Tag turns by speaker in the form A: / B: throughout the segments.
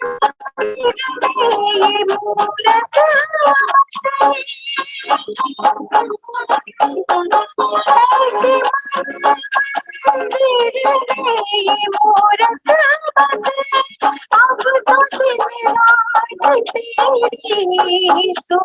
A: ये मूरत ऐसे मंदिर में ये मूरत बसे, अब तो दिन रात तेरी सो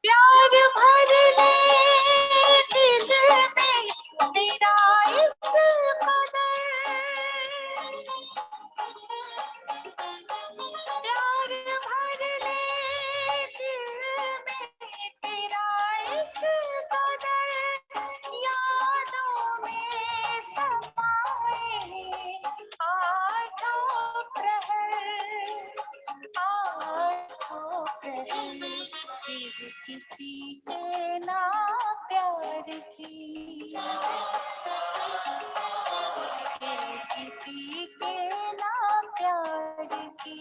A: प्यार भर ले दिल में तेरा इस कदर, प्यार भर ले दिल में तेरा इस कदर, यादों में समाए आठों प्रहर, आठों प्रहर फिर किसी के ना प्यार की, फिर किसी के ना प्यार की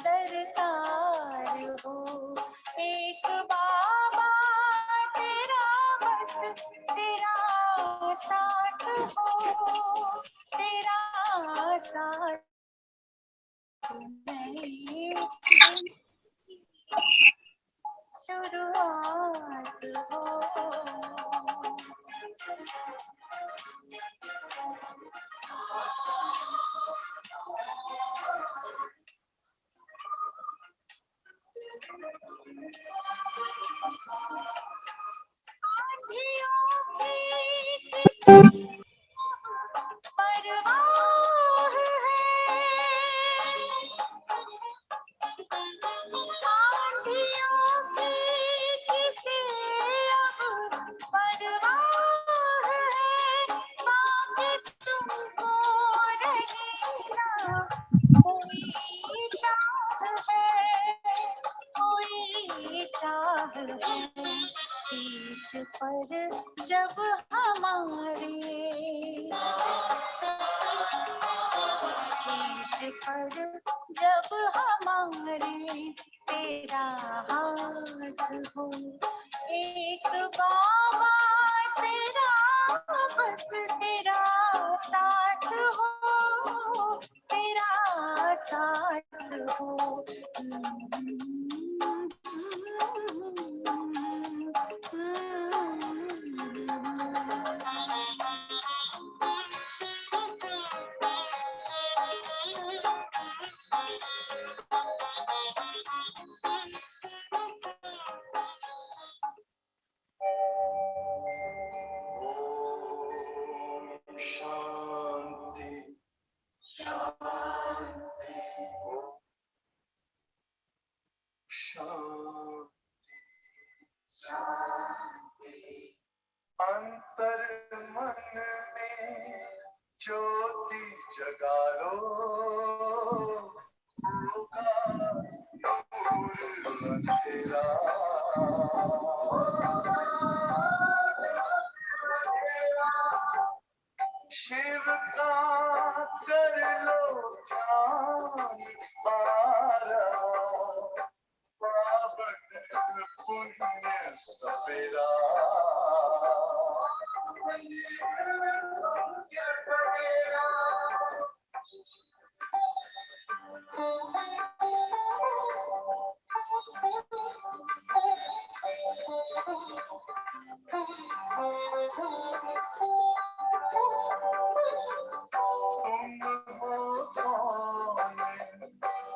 A: दरकार हो। एक बाबा तेरा बस तेरा साथ हो, तेरा साथ नहीं शुरुआत हो। शीश पर जब हमारे, शीश पर जब हमारे तेरा हाथ हो। एक बाबा तेरा बस तेरा साथ हो, तेरा साथ हो।
B: अंतर मन में ज्योति जगा लो, होगा दूर अंधेरा। शिव का कर लो ध्यान पारा, पावन पुण्य सवेरा। तुम हो कौन,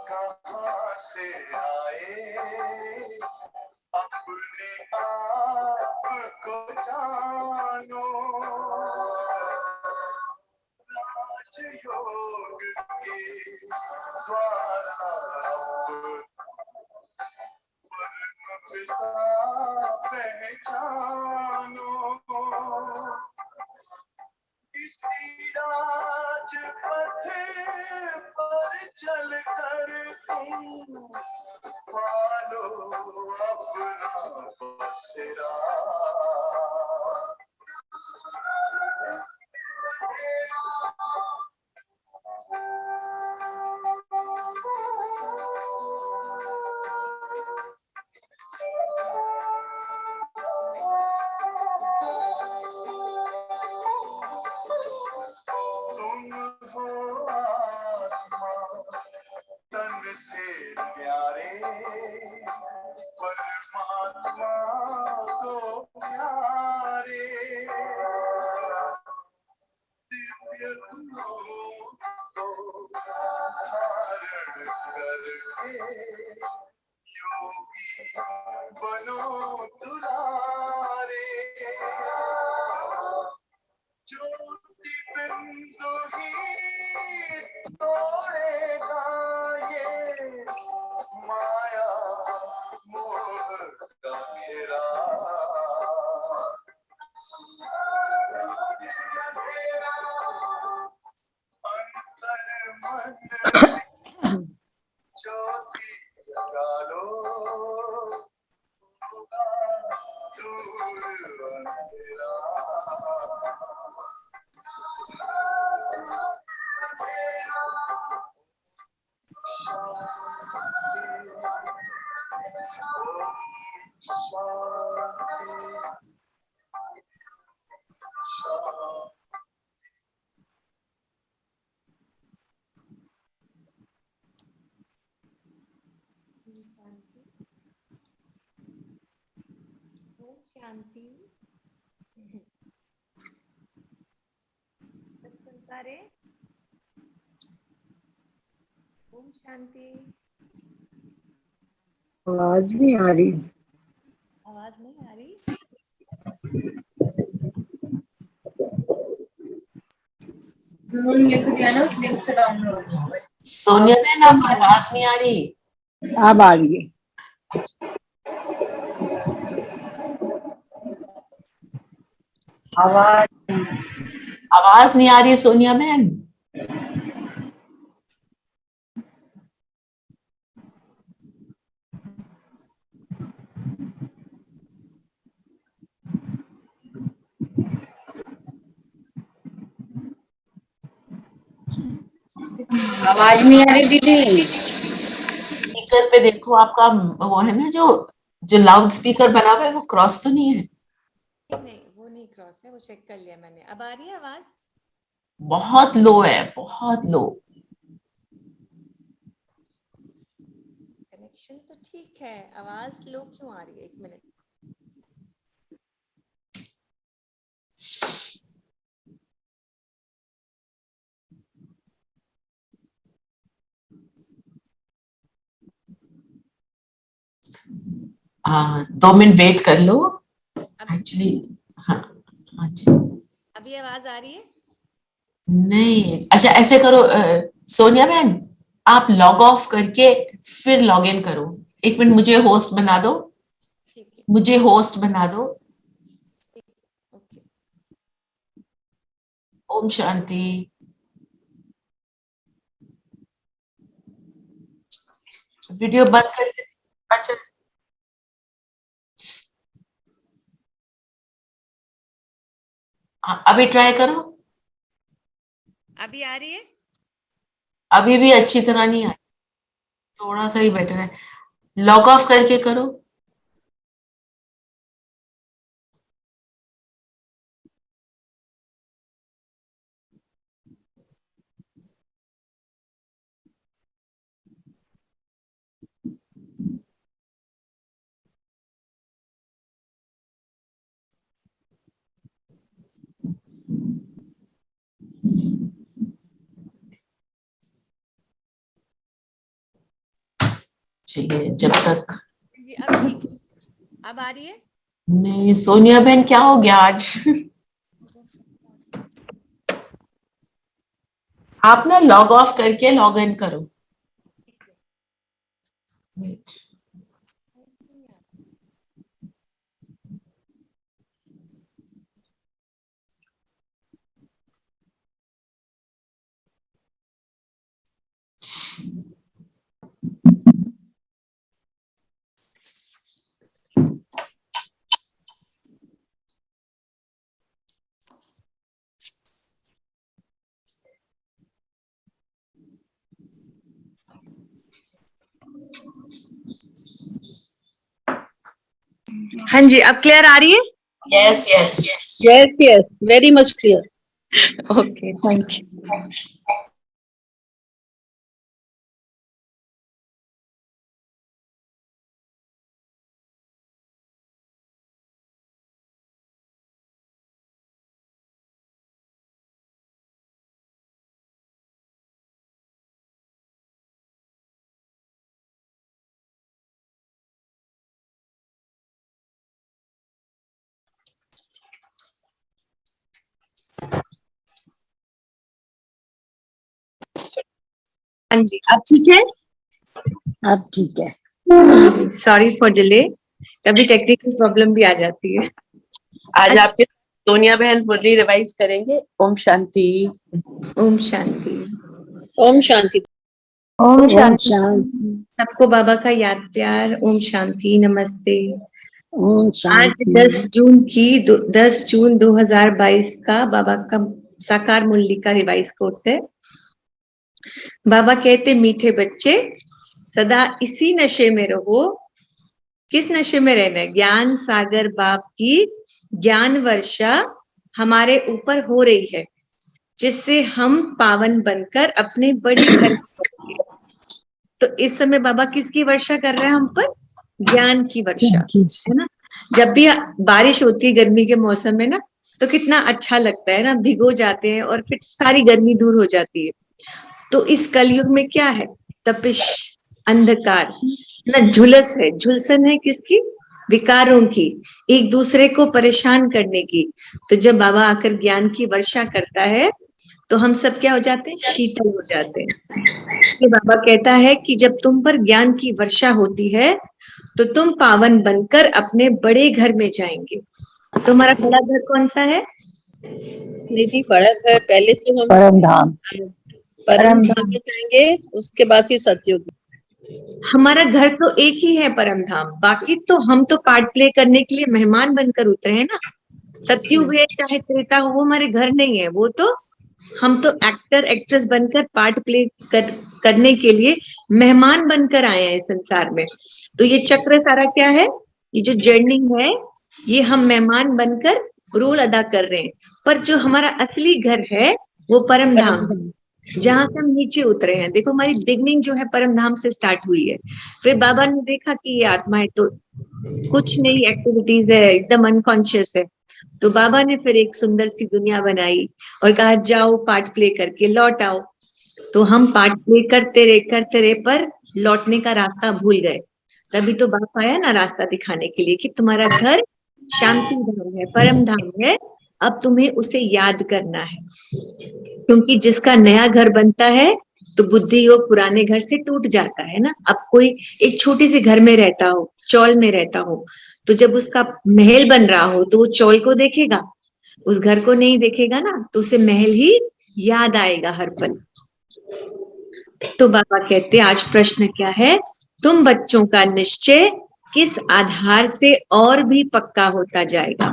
B: कहाँ से आए, अपने आप को जानो। पिता पहचानो इसी राजपथ पर चलकर तुम पालो अपना बसेरा। तुम हो आत्मा तन से प्यारे परमात्मा को प्यारे दिव्य गुणों को धारण करके योगी बनो दुलारे। ज्योति बिंदु ही तोड़ेगा ये माया मोह का घेरा। अंतर मन ज्योति जगा लो होगा दूर अंधेरा।
C: शांति। सब सुनता रे? ओम शांति।
D: आवाज नहीं आ रही।
C: आवाज नहीं आ रही?
D: लिख दिया ना, उस लिंक से डाउनलोड।
E: सोनिया बहन आपकी आवाज नहीं आ रही।
D: अब आ रही है।
E: आवाज नहीं आ रही सोनिया बहन।
D: आवाज नहीं आ रही दीदी।
E: स्पीकर पे देखो, आपका वो है ना जो जो लाउड स्पीकर बना हुआ है, वो क्रॉस तो नहीं है?
C: नहीं, वो नहीं क्रॉस है, वो चेक कर लिया मैंने। अब आ रही है आवाज?
E: बहुत लो है, बहुत लो।
C: कनेक्शन तो ठीक है, आवाज लो क्यों आ रही है? एक मिनट।
E: हाँ, 2 मिनट वेट कर लो एक्चुअली। हाँ हाँ जी।
C: अभी आवाज आ रही है?
E: नहीं, अच्छा ऐसे करो सोनिया बहन, आप लॉग ऑफ करके फिर लॉग इन करो। 1 मिनट, मुझे होस्ट बना दो।
C: ठीक है,
E: मुझे होस्ट बना दो।
C: ओके।
E: ओम शांति। वीडियो बंद कर दे। अच्छा, हाँ, अभी ट्राई करो।
C: अभी आ रही है?
E: अभी भी अच्छी तरह नहीं आई, थोड़ा सा ही बेटर है। लॉग ऑफ करके करो। चलिए, जब तक
C: जी, अब ठीक। अब आ रही है?
E: नहीं, सोनिया बहन क्या हो गया आज? आप ना लॉग ऑफ करके लॉग इन करो। Wait.
F: हाँ जी, अब क्लियर आ रही है?
E: Yes, yes.
F: Yes, yes, very much clear. Okay, thank you. हाँ जी, अब ठीक है?
G: अब ठीक है।
F: सॉरी फॉर डिले, कभी टेक्निकल प्रॉब्लम भी आ जाती है।
H: आज
F: अच्छा।
H: आपके सोनिया बहन मुरली रिवाइज करेंगे। ओम शांति।
F: ओम शांति।
D: ओम शांति।
F: ओम
G: ओम
F: शांति।
G: शांति।
F: सबको बाबा का याद प्यार। ओम शांति, नमस्ते।
G: ओम
F: आज
G: शांति।
F: 10 जून 2022 का बाबा का साकार मुरली का रिवाइज कोर्स है। बाबा कहते मीठे बच्चे सदा इसी नशे में रहो। किस नशे में रहना है? ज्ञान सागर बाप की ज्ञान वर्षा हमारे ऊपर हो रही है, जिससे हम पावन बनकर अपने बड़े घर में पहुंचे। तो इस समय बाबा किसकी वर्षा कर रहे हैं हम पर? ज्ञान की वर्षा, है ना। जब भी बारिश होती है गर्मी के मौसम में ना, तो कितना अच्छा लगता है ना, भिगो जाते हैं और फिर सारी गर्मी दूर हो जाती है। तो इस कलयुग में क्या है? तपिश, अंधकार, ना झुलस है। झुलसन है किसकी? विकारों की, एक दूसरे को परेशान करने की। तो जब बाबा आकर ज्ञान की वर्षा करता है तो हम सब क्या हो जाते हैं? शीतल हो जाते हैं। ये बाबा कहता है कि जब तुम पर ज्ञान की वर्षा होती है तो तुम पावन बनकर अपने बड़े घर में जाएंगे। तुम्हारा बड़ा घर कौन सा है?
D: निधि बड़ा घर, पहले तो हम
G: परम धाम।
D: परम धाम में जाएंगे, उसके बाद फिर सतयुग।
F: हमारा घर तो एक ही है, परम धाम। बाकी तो हम तो पार्ट प्ले करने के लिए मेहमान बनकर उतरे हैं ना। सतयुग है चाहे त्रेता हो, वो हमारे घर नहीं है। वो तो हम तो एक्टर एक्ट्रेस बनकर पार्ट प्ले करने के लिए मेहमान बनकर आए हैं इस संसार में। तो ये चक्र सारा क्या है? ये जो जर्नी है, ये हम मेहमान बनकर रोल अदा कर रहे हैं। पर जो हमारा असली घर है वो परम धाम, जहां से हम नीचे उतरे हैं। देखो हमारी बिगनिंग जो है परम धाम से स्टार्ट हुई है। फिर बाबा ने देखा कि ये आत्मा है तो कुछ नहीं एक्टिविटीज है, एकदम अनकॉन्शियस है। तो बाबा ने फिर एक सुंदर सी दुनिया बनाई और कहा जाओ पार्ट प्ले करके लौट आओ। तो हम पार्ट प्ले करते रहे पर लौटने का रास्ता भूल गए। तभी तो बाप आया ना रास्ता दिखाने के लिए कि तुम्हारा घर शांति धाम है, परम धाम है, अब तुम्हें उसे याद करना है। क्योंकि जिसका नया घर बनता है तो बुद्धि योग पुराने घर से टूट जाता है ना। अब कोई एक छोटे से घर में रहता हो, चौल में रहता हो, तो जब उसका महल बन रहा हो तो वो चौल को देखेगा, उस घर को नहीं देखेगा ना, तो उसे महल ही याद आएगा हर पल। तो बाबा कहते आज प्रश्न क्या है? तुम बच्चों का निश्चय किस आधार से और भी पक्का होता जाएगा?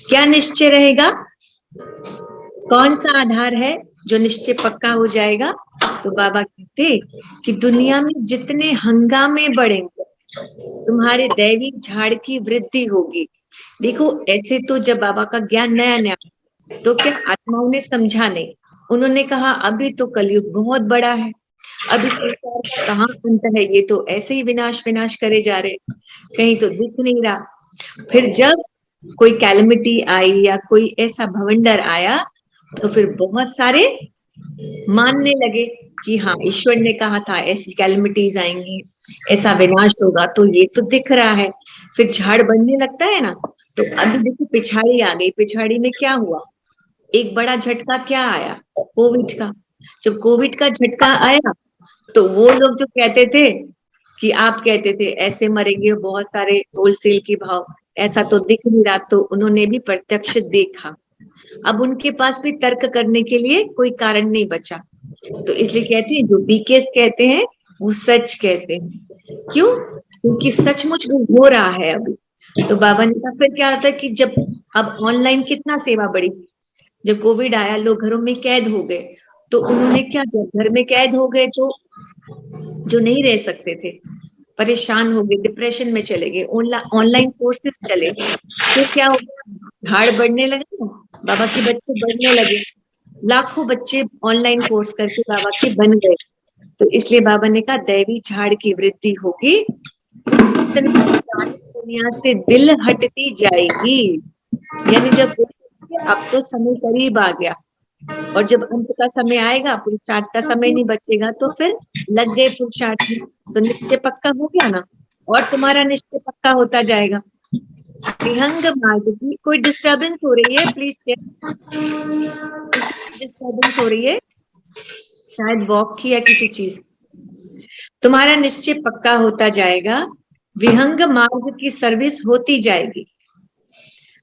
F: क्या निश्चय रहेगा? कौन सा आधार है जो निश्चय पक्का हो जाएगा? तो बाबा कहते कि दुनिया में जितने हंगामे बढ़ेंगे तुम्हारे दैवी झाड़ की वृद्धि होगी। देखो ऐसे तो जब बाबा का ज्ञान नया नया तो क्या आत्माओं ने समझा नहीं। उन्होंने कहा अभी तो कलयुग बहुत बड़ा है, अभी संसार का कहाँ अंत है, ये तो ऐसे ही विनाश विनाश करे जा रहे, कहीं तो दिख नहीं रहा। फिर जब कोई कैलमिटी आई या कोई ऐसा भवंडर आया तो फिर बहुत सारे मानने लगे कि हाँ ईश्वर ने कहा था ऐसी कैलमिटीज आएंगी, ऐसा विनाश होगा, तो ये तो दिख रहा है। फिर झाड़ बनने लगता है ना। तो अभी देखो पिछाड़ी आ गई। पिछाड़ी में क्या हुआ? एक बड़ा झटका क्या आया? कोविड का। जब कोविड का झटका आया तो वो लोग जो कहते थे कि आप कहते थे ऐसे मरेंगे बहुत सारे होलसेल के भाव, ऐसा तो दिख नहीं रहा, तो उन्होंने भी प्रत्यक्ष देखा। अब उनके पास भी तर्क करने के लिए कोई कारण नहीं बचा, तो इसलिए कहते हैं जो बीकेस कहते हैं वो सच कहते हैं। क्यों? क्योंकि सचमुच वो हो रहा है अभी। तो बाबा ने कहा फिर क्या होता है कि जब अब ऑनलाइन कितना सेवा बढ़ी, जब कोविड आया लोग घरों में कैद हो गए, तो उन्होंने क्या किया, घर में कैद हो गए तो जो नहीं रह सकते थे परेशान हो गए, डिप्रेशन में चले गए, ऑनलाइन कोर्सेज चले, तो क्या हो गया, झाड़ बढ़ने लगे, बाबा के बच्चे बढ़ने लगे, लाखों बच्चे ऑनलाइन कोर्स करके बाबा के बन गए। तो इसलिए बाबा ने कहा दैवी झाड़ की वृद्धि होगी, दुनिया से दिल हटती जाएगी। यानी जब अब तो समय करीब आ गया, और जब अंत का समय आएगा, पुरुषार्थ का समय नहीं बचेगा, तो फिर लग गए पुरुषार्थ में, तो निश्चय पक्का हो गया ना, और तुम्हारा निश्चय पक्का होता जाएगा। विहंग मार्ग की कोई डिस्टर्बेंस हो रही है? प्लीज डिस्टर्बेंस हो रही है, शायद वॉक की या किसी चीज। तुम्हारा निश्चय पक्का होता जाएगा, विहंग मार्ग की सर्विस होती जाएगी।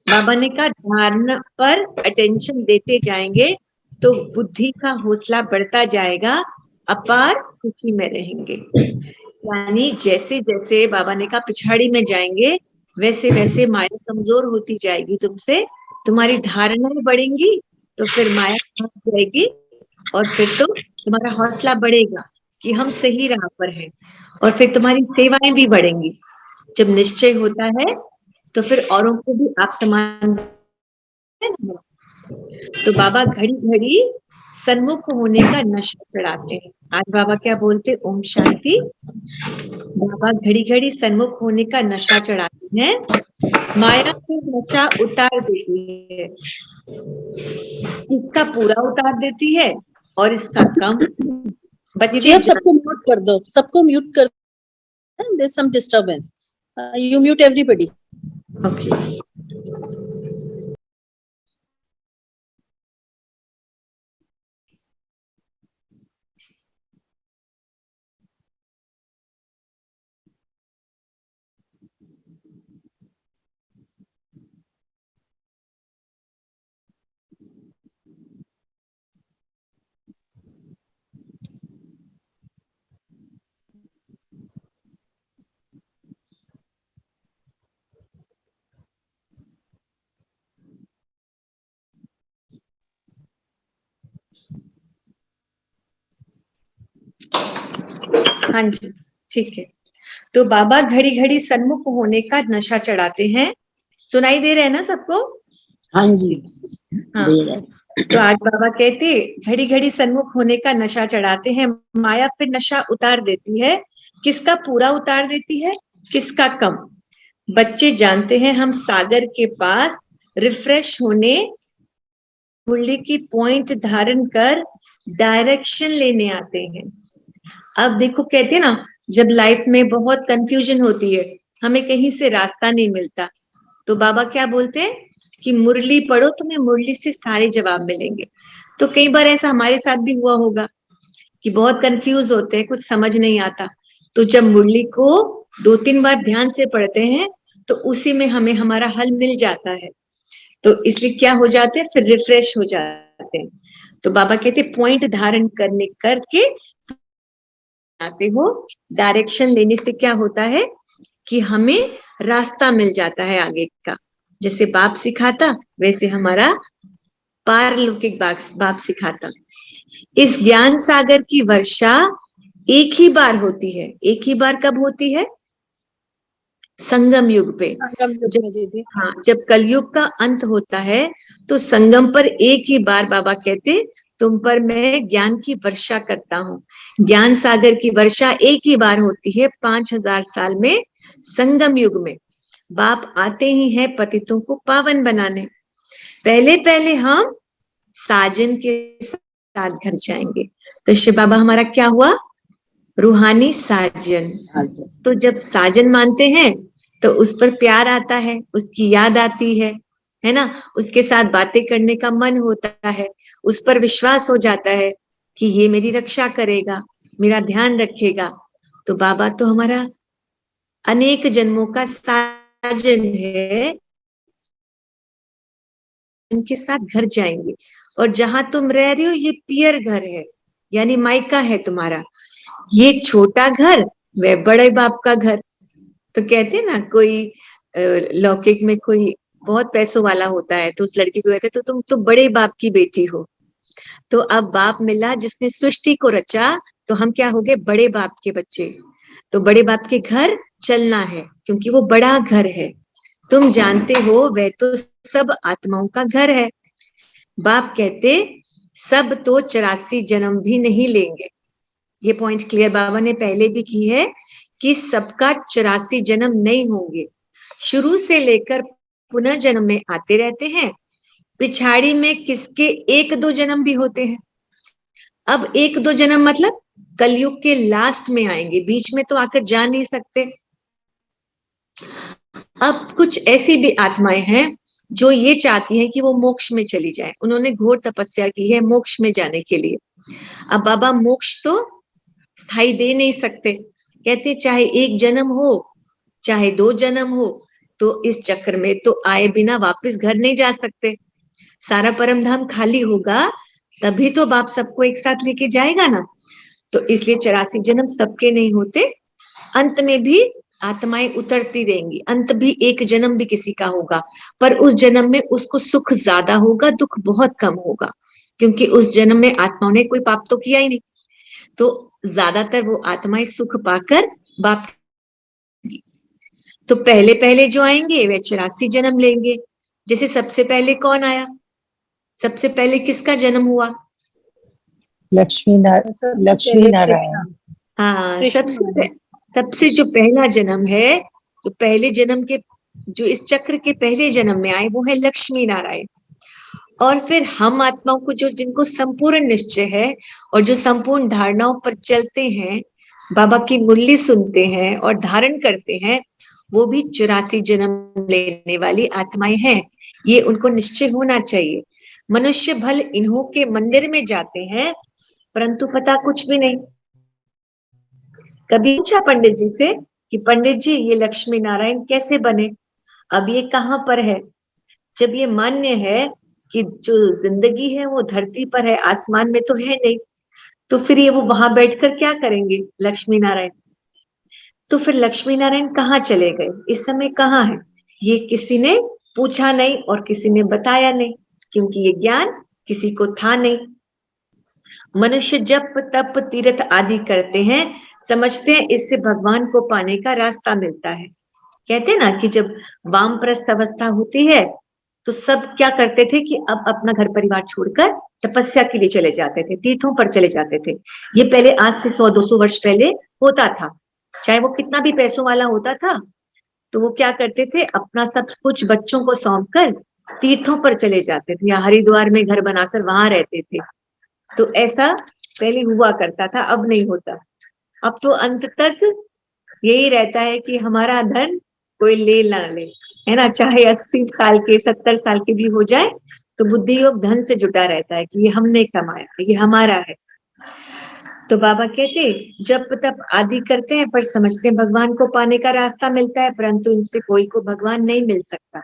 F: बाबा ने कहा धारणा पर अटेंशन देते जाएंगे तो बुद्धि का हौसला बढ़ता जाएगा, अपार खुशी में रहेंगे। यानी जैसे जैसे बाबा ने कहा पिछाड़ी में जाएंगे, वैसे वैसे माया कमजोर होती जाएगी तुमसे, तुम्हारी धारणाएं बढ़ेंगी, तो फिर माया भाग जाएगी, और फिर तो तुम्हारा हौसला बढ़ेगा कि हम सही राह पर हैं, और फिर तुम्हारी सेवाएं भी बढ़ेंगी। जब निश्चय होता है तो फिर औरों को भी आप समान। तो बाबा घड़ी घड़ी सन्मुख होने का नशा चढ़ाते हैं। आज बाबा क्या बोलते? ओम शांति। बाबा घड़ी घड़ी सन्मुख होने का नशा चढ़ाते हैं, माया से नशा उतार देती है, इसका पूरा उतार देती है और इसका कम।
I: बच्चे आप सबको म्यूट कर दो, सबको म्यूट कर दो, there is some disturbance, you mute everybody.
F: Okay. हाँ जी, ठीक है। तो बाबा घड़ी घड़ी सन्मुख होने का नशा चढ़ाते हैं। सुनाई दे रहा है ना सबको?
G: हाँ जी,
F: हाँ।
G: दे रहे हैं।
F: तो आज बाबा कहते घड़ी घड़ी सन्मुख होने का नशा चढ़ाते हैं, माया फिर नशा उतार देती है। किसका पूरा उतार देती है, किसका कम? बच्चे जानते हैं हम सागर के पास रिफ्रेश होने मुरली की पॉइंट धारण कर डायरेक्शन लेने आते हैं। अब देखो कहते हैं ना, जब लाइफ में बहुत कंफ्यूजन होती है, हमें कहीं से रास्ता नहीं मिलता, तो बाबा क्या बोलते हैं कि मुरली पढ़ो, तुम्हें मुरली से सारे जवाब मिलेंगे। तो कई बार ऐसा हमारे साथ भी हुआ होगा कि बहुत कंफ्यूज होते हैं, कुछ समझ नहीं आता, तो जब मुरली को 2-3 बार ध्यान से पढ़ते हैं तो उसी में हमें हमारा हल मिल जाता है। तो इसलिए क्या हो जाते हैं, फिर रिफ्रेश हो जाते हैं। तो बाबा कहते पॉइंट धारण करने करके आते हो, डायरेक्शन लेने से क्या होता है कि हमें रास्ता मिल जाता है आगे का। जैसे बाप सिखाता वैसे हमारा पारलौकिक बाप सिखाता। इस ज्ञान सागर की वर्षा एक ही बार होती है। एक ही बार कब होती है? संगम युग पे। जब कलयुग का अंत होता है तो संगम पर एक ही बार बाबा कहते तुम पर मैं ज्ञान की वर्षा करता हूँ। ज्ञान सागर की वर्षा एक ही बार होती है 5000 साल में, संगम युग में। बाप आते ही हैं पतितों को पावन बनाने। पहले पहले हम साजन के साथ घर जाएंगे। तो शिव बाबा हमारा क्या हुआ? रूहानी साजन। तो जब साजन मानते हैं तो उस पर प्यार आता है, उसकी याद आती है ना, उसके साथ बातें करने का मन होता है, उस पर विश्वास हो जाता है कि ये मेरी रक्षा करेगा, मेरा ध्यान रखेगा। तो बाबा तो हमारा अनेक जन्मों का साजन है, उनके साथ घर जाएंगे। और जहां तुम रह रहे हो ये पियर घर है, यानी मायका है तुम्हारा। ये छोटा घर वह बड़े बाप का घर। तो कहते हैं ना, कोई लौकिक में कोई बहुत पैसों वाला होता है तो उस लड़की को कहते हैं तो तुम तो बड़े बाप की बेटी हो। तो अब बाप मिला जिसने सृष्टि को रचा, तो हम क्या हो गए, बड़े बाप के बच्चे। तो बड़े बाप के घर चलना है क्योंकि वो बड़ा घर है। तुम जानते हो वह तो सब आत्माओं का घर है। बाप कहते सब तो 84 जन्म भी नहीं लेंगे। ये पॉइंट क्लियर बाबा ने पहले भी की है कि सबका 84 जन्म नहीं होंगे। शुरू से लेकर पुनः जन्म में आते रहते हैं। पिछाड़ी में किसके 1-2 जन्म भी होते हैं। अब 1-2 जन्म मतलब कलयुग के लास्ट में आएंगे, बीच में तो आकर जा नहीं सकते। अब कुछ ऐसी भी आत्माएं हैं जो ये चाहती हैं कि वो मोक्ष में चली जाए। उन्होंने घोर तपस्या की है मोक्ष में जाने के लिए। अब बाबा मोक्ष तो स्थायी दे नहीं सकते। कहते चाहे 1 जन्म हो चाहे 2 जन्म हो, तो इस चक्र में तो आए बिना वापस घर नहीं जा सकते। सारा परम धाम खाली होगा तभी तो बाप सबको एक साथ लेके जाएगा ना। तो इसलिए 84 जन्म सबके नहीं होते। अंत में भी आत्माएं उतरती रहेंगी। अंत भी 1 जन्म भी किसी का होगा, पर उस जन्म में उसको सुख ज्यादा होगा, दुख बहुत कम होगा, क्योंकि उस जन्म में आत्माओं ने कोई पाप तो किया ही नहीं। तो ज्यादातर वो आत्माएं सुख पाकर बाप, तो पहले पहले जो आएंगे वे 84 जन्म लेंगे। जैसे सबसे पहले कौन आया, सबसे पहले किसका जन्म हुआ?
G: लक्ष्मी नारायण।
F: हाँ, सबसे जो पहला जन्म है, जो पहले जन्म के, जो इस चक्र के पहले जन्म में आए वो है लक्ष्मी नारायण। और फिर हम आत्माओं को जो, जिनको संपूर्ण निश्चय है और जो संपूर्ण धारणाओं पर चलते हैं, बाबा की मुरली सुनते हैं और धारण करते हैं, वो भी 84 जन्म लेने वाली आत्माएं हैं। ये उनको निश्चय होना चाहिए। मनुष्य भल इन्हों के मंदिर में जाते हैं परंतु पता कुछ भी नहीं। कभी पूछा पंडित जी से कि पंडित जी ये लक्ष्मी नारायण कैसे बने, अब ये कहाँ पर है? जब ये मान्य है कि जो जिंदगी है वो धरती पर है, आसमान में तो है नहीं, तो फिर ये वो वहां बैठकर क्या करेंगे लक्ष्मी नारायण? तो फिर लक्ष्मी नारायण कहाँ चले गए, इस समय कहाँ है? ये किसी ने पूछा नहीं और किसी ने बताया नहीं, क्योंकि ये ज्ञान किसी को था नहीं। मनुष्य जप तप तीर्थ आदि करते हैं, समझते हैं इससे भगवान को पाने का रास्ता मिलता है। कहते हैं ना कि जब वामप्रस्थ अवस्था होती है तो सब क्या करते थे कि अब अपना घर परिवार छोड़कर तपस्या के लिए चले जाते थे, तीर्थों पर चले जाते थे। ये पहले आज से 100-200 वर्ष पहले होता था। चाहे वो कितना भी पैसों वाला होता था तो वो क्या करते थे, अपना सब कुछ बच्चों को सौंप कर तीर्थों पर चले जाते थे या हरिद्वार में घर बनाकर वहां रहते थे। तो ऐसा पहले हुआ करता था, अब नहीं होता। अब तो अंत तक यही रहता है कि हमारा धन कोई ले ना ले, है ना। चाहे 80 साल के 70 साल के भी हो जाए तो बुद्धि योग धन से जुटा रहता है कि ये हमने कमाया, ये हमारा है। तो बाबा कहते जब तप आदि करते हैं पर समझते हैं भगवान को पाने का रास्ता मिलता है, परंतु इनसे कोई को भगवान नहीं मिल सकता।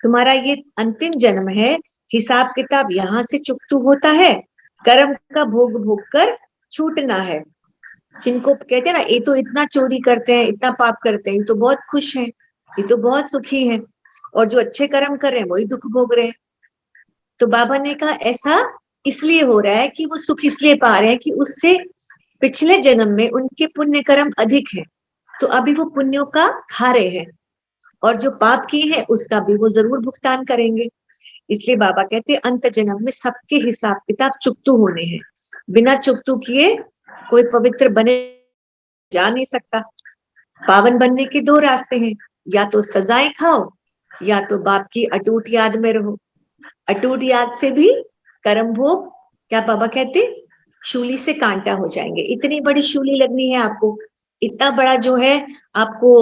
F: तुम्हारा ये अंतिम जन्म है, हिसाब किताब यहाँ से चुकतू होता है, कर्म का भोग भोग कर छूटना है। जिनको कहते हैं ना ये तो इतना चोरी करते हैं, इतना पाप करते हैं, ये तो बहुत खुश हैं, ये तो बहुत सुखी हैं, और जो अच्छे कर्म कर रहे हैं वही दुख भोग रहे हैं। तो बाबा ने कहा ऐसा इसलिए हो रहा है कि वो सुख इसलिए पा रहे हैं कि उससे पिछले जन्म में उनके पुण्य कर्म अधिक है, तो अभी वो पुण्यों का खा रहे हैं, और जो पाप किए हैं उसका भी वो जरूर भुगतान करेंगे। इसलिए बाबा कहते हैं अंत जन्म में सबके हिसाब किताब चुकतू होने हैं। बिना चुकतू किए कोई पवित्र बने जा नहीं सकता। पावन बनने के 2 रास्ते हैं, या तो सजाएं खाओ या तो बाप की अटूट याद में रहो। अटूट याद से भी कर्म भोग, क्या बाबा कहते शूली से कांटा हो जाएंगे। इतनी बड़ी शूली लगनी है आपको, इतना बड़ा जो है आपको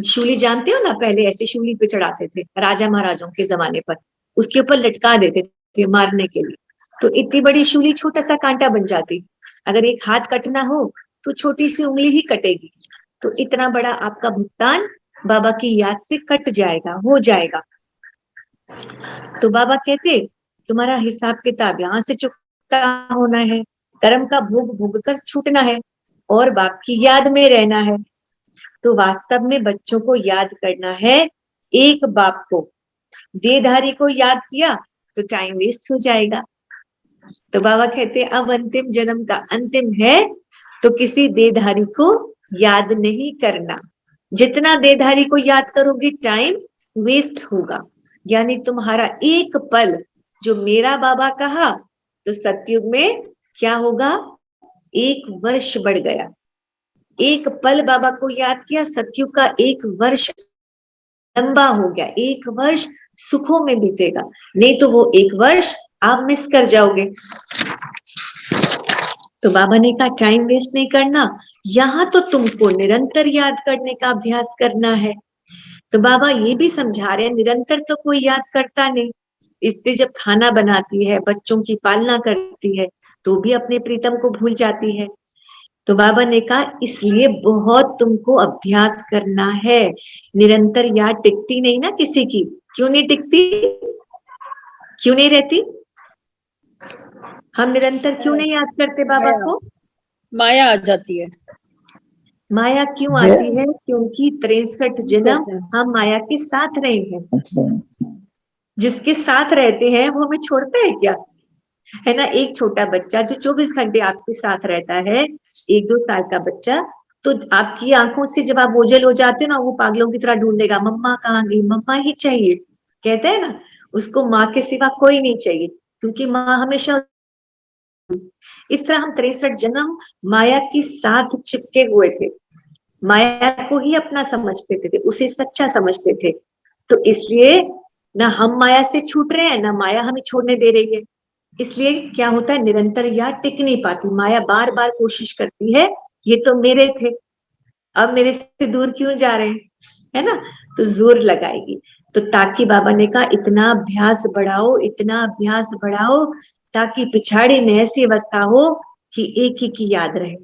F: शूली जानते हो ना, पहले ऐसे शूली पे चढ़ाते थे राजा महाराजों के जमाने पर, उसके ऊपर लटका देते थे मारने के लिए। तो इतनी बड़ी शूली छोटा सा कांटा बन जाती। अगर एक हाथ कटना हो तो छोटी सी उंगली ही कटेगी, तो इतना बड़ा आपका भुगतान बाबा की याद से कट जाएगा, हो जाएगा। तो बाबा कहते तुम्हारा हिसाब किताब यहाँ से चुकता होना है, कर्म का भोग भोग कर छूटना है और बाप की याद में रहना है। तो वास्तव में बच्चों को याद करना है एक बाप को, देहधारी को याद किया तो टाइम वेस्ट हो जाएगा। तो बाबा कहते अब अंतिम जन्म का अंतिम है, तो किसी देहधारी को याद नहीं करना। जितना देहधारी को याद करोगे टाइम वेस्ट होगा, यानी तुम्हारा एक पल जो मेरा बाबा कहा, तो सतयुग में क्या होगा, 1 वर्ष बढ़ गया। एक पल बाबा को याद किया, सतयुग का 1 वर्ष लंबा हो गया, 1 वर्ष सुखों में बीतेगा, नहीं तो वो 1 वर्ष आप मिस कर जाओगे। तो बाबा ने कहा टाइम वेस्ट नहीं करना, यहाँ तो तुमको निरंतर याद करने का अभ्यास करना है। तो बाबा ये भी समझा रहे हैं निरंतर तो कोई याद करता नहीं, इसलिए जब खाना बनाती है, बच्चों की पालना करती है, तो भी अपने प्रीतम को भूल जाती है। तो बाबा ने कहा इसलिए बहुत तुमको अभ्यास करना है। निरंतर याद टिकती नहीं ना किसी की, क्यों नहीं टिकती, क्यों नहीं रहती? हम निरंतर क्यों नहीं याद करते बाबा को?
I: माया आ जाती है।
F: माया क्यों आती है? क्योंकि 63 जन्म हम माया के साथ रहे हैं। जिसके साथ रहते हैं वो हमें छोड़ता है क्या? है ना, एक छोटा बच्चा जो 24 घंटे आपके साथ रहता है, 1-2 साल का बच्चा, तो आपकी आंखों से जब आप ओझल हो जाते हो ना, वो पागलों की तरह ढूंढेगा, मम्मा कहाँ गई, मम्मा ही चाहिए, कहते हैं ना, उसको माँ के सिवा कोई नहीं चाहिए, क्योंकि माँ हमेशा। इस तरह हम 63 जन्म माया के साथ चिपके हुए थे, माया को ही अपना समझते थे, उसे सच्चा समझते थे। तो इसलिए ना हम माया से छूट रहे हैं, ना माया हमें छोड़ने दे रही है। इसलिए क्या होता है, निरंतर याद टिक नहीं पाती, माया बार बार कोशिश करती है, ये तो मेरे थे, अब मेरे से दूर क्यों जा रहे हैं, है ना, तो जोर लगाएगी। तो ताकि बाबा ने कहा इतना अभ्यास बढ़ाओ, इतना अभ्यास बढ़ाओ, ताकि पिछाड़ी में ऐसी अवस्था हो कि एक ही की याद रहे,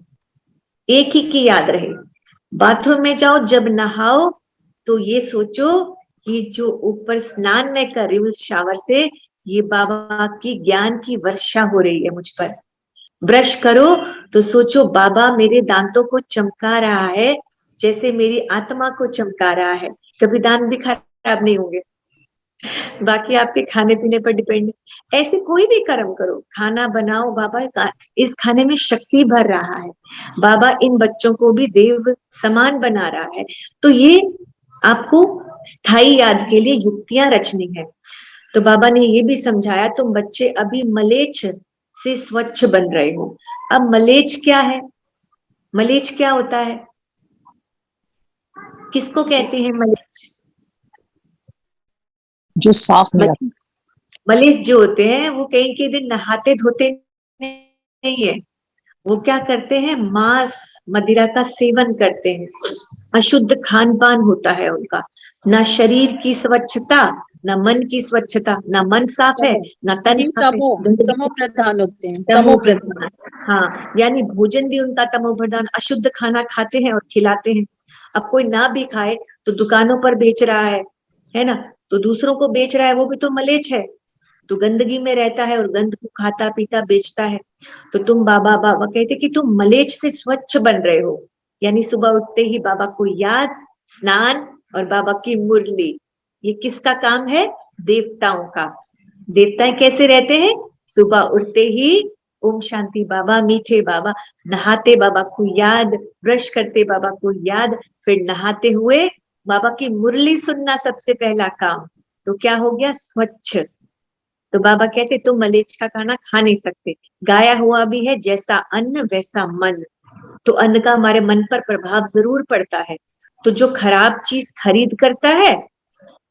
F: एक ही की याद रहे। बाथरूम में जाओ, जब नहाओ तो ये सोचो कि जो ऊपर स्नान में कर रही हूँ इस शावर से, ये बाबा की ज्ञान की वर्षा हो रही है मुझ पर। ब्रश करो तो सोचो बाबा मेरे दांतों को चमका रहा है, जैसे मेरी आत्मा को चमका रहा है। कभी दांत भी खराब नहीं होंगे, बाकी आपके खाने पीने पर डिपेंड है। ऐसे कोई भी कर्म करो, खाना बनाओ, बाबा इस खाने में शक्ति भर रहा है, बाबा इन बच्चों को भी देव समान बना रहा है। तो ये आपको स्थायी याद के लिए युक्तियां रचनी है। तो बाबा ने ये भी समझाया तुम बच्चे अभी मलेच्छ से स्वच्छ बन रहे हो। अब मलेच्छ क्या है? मलेच्छ क्या होता है? किसको कहते हैं मलेच्छ?
G: जो साफ नहीं।
F: मलेच्छ जो होते हैं वो कई के दिन नहाते धोते नहीं है, वो क्या करते हैं, मांस मदिरा का सेवन करते हैं, अशुद्ध खान पान होता है उनका, ना शरीर की स्वच्छता, ना मन की स्वच्छता, ना मन साफ है, ना तन साफ है,
I: तमो प्रधान होते हैं,
F: तमो प्रधान। हाँ, यानी भोजन भी उनका तमो प्रधान, अशुद्ध खाना खाते हैं और खिलाते हैं। अब कोई ना भी खाए तो दुकानों पर बेच रहा है ना, तो दूसरों को बेच रहा है, वो भी तो मलेच्छ है, तो गंदगी में रहता है और गंद को खाता पीता बेचता है। तो तुम बाबा कहते कि तुम मलेच्छ से स्वच्छ बन रहे हो, यानी सुबह उठते ही बाबा को याद, स्नान और बाबा की मुरली। ये किसका काम है? देवताओं का। देवताएं कैसे रहते हैं? सुबह उठते ही ओम शांति बाबा, मीठे बाबा, नहाते बाबा को याद, ब्रश करते बाबा को याद, फिर नहाते हुए बाबा की मुरली सुनना सबसे पहला काम। तो क्या हो गया? स्वच्छ। तो बाबा कहते तुम मलेच्छ का खाना खा नहीं सकते, गाया हुआ भी है जैसा अन्न वैसा मन। तो अन्न का हमारे मन पर प्रभाव जरूर पड़ता है। तो जो खराब चीज खरीद करता है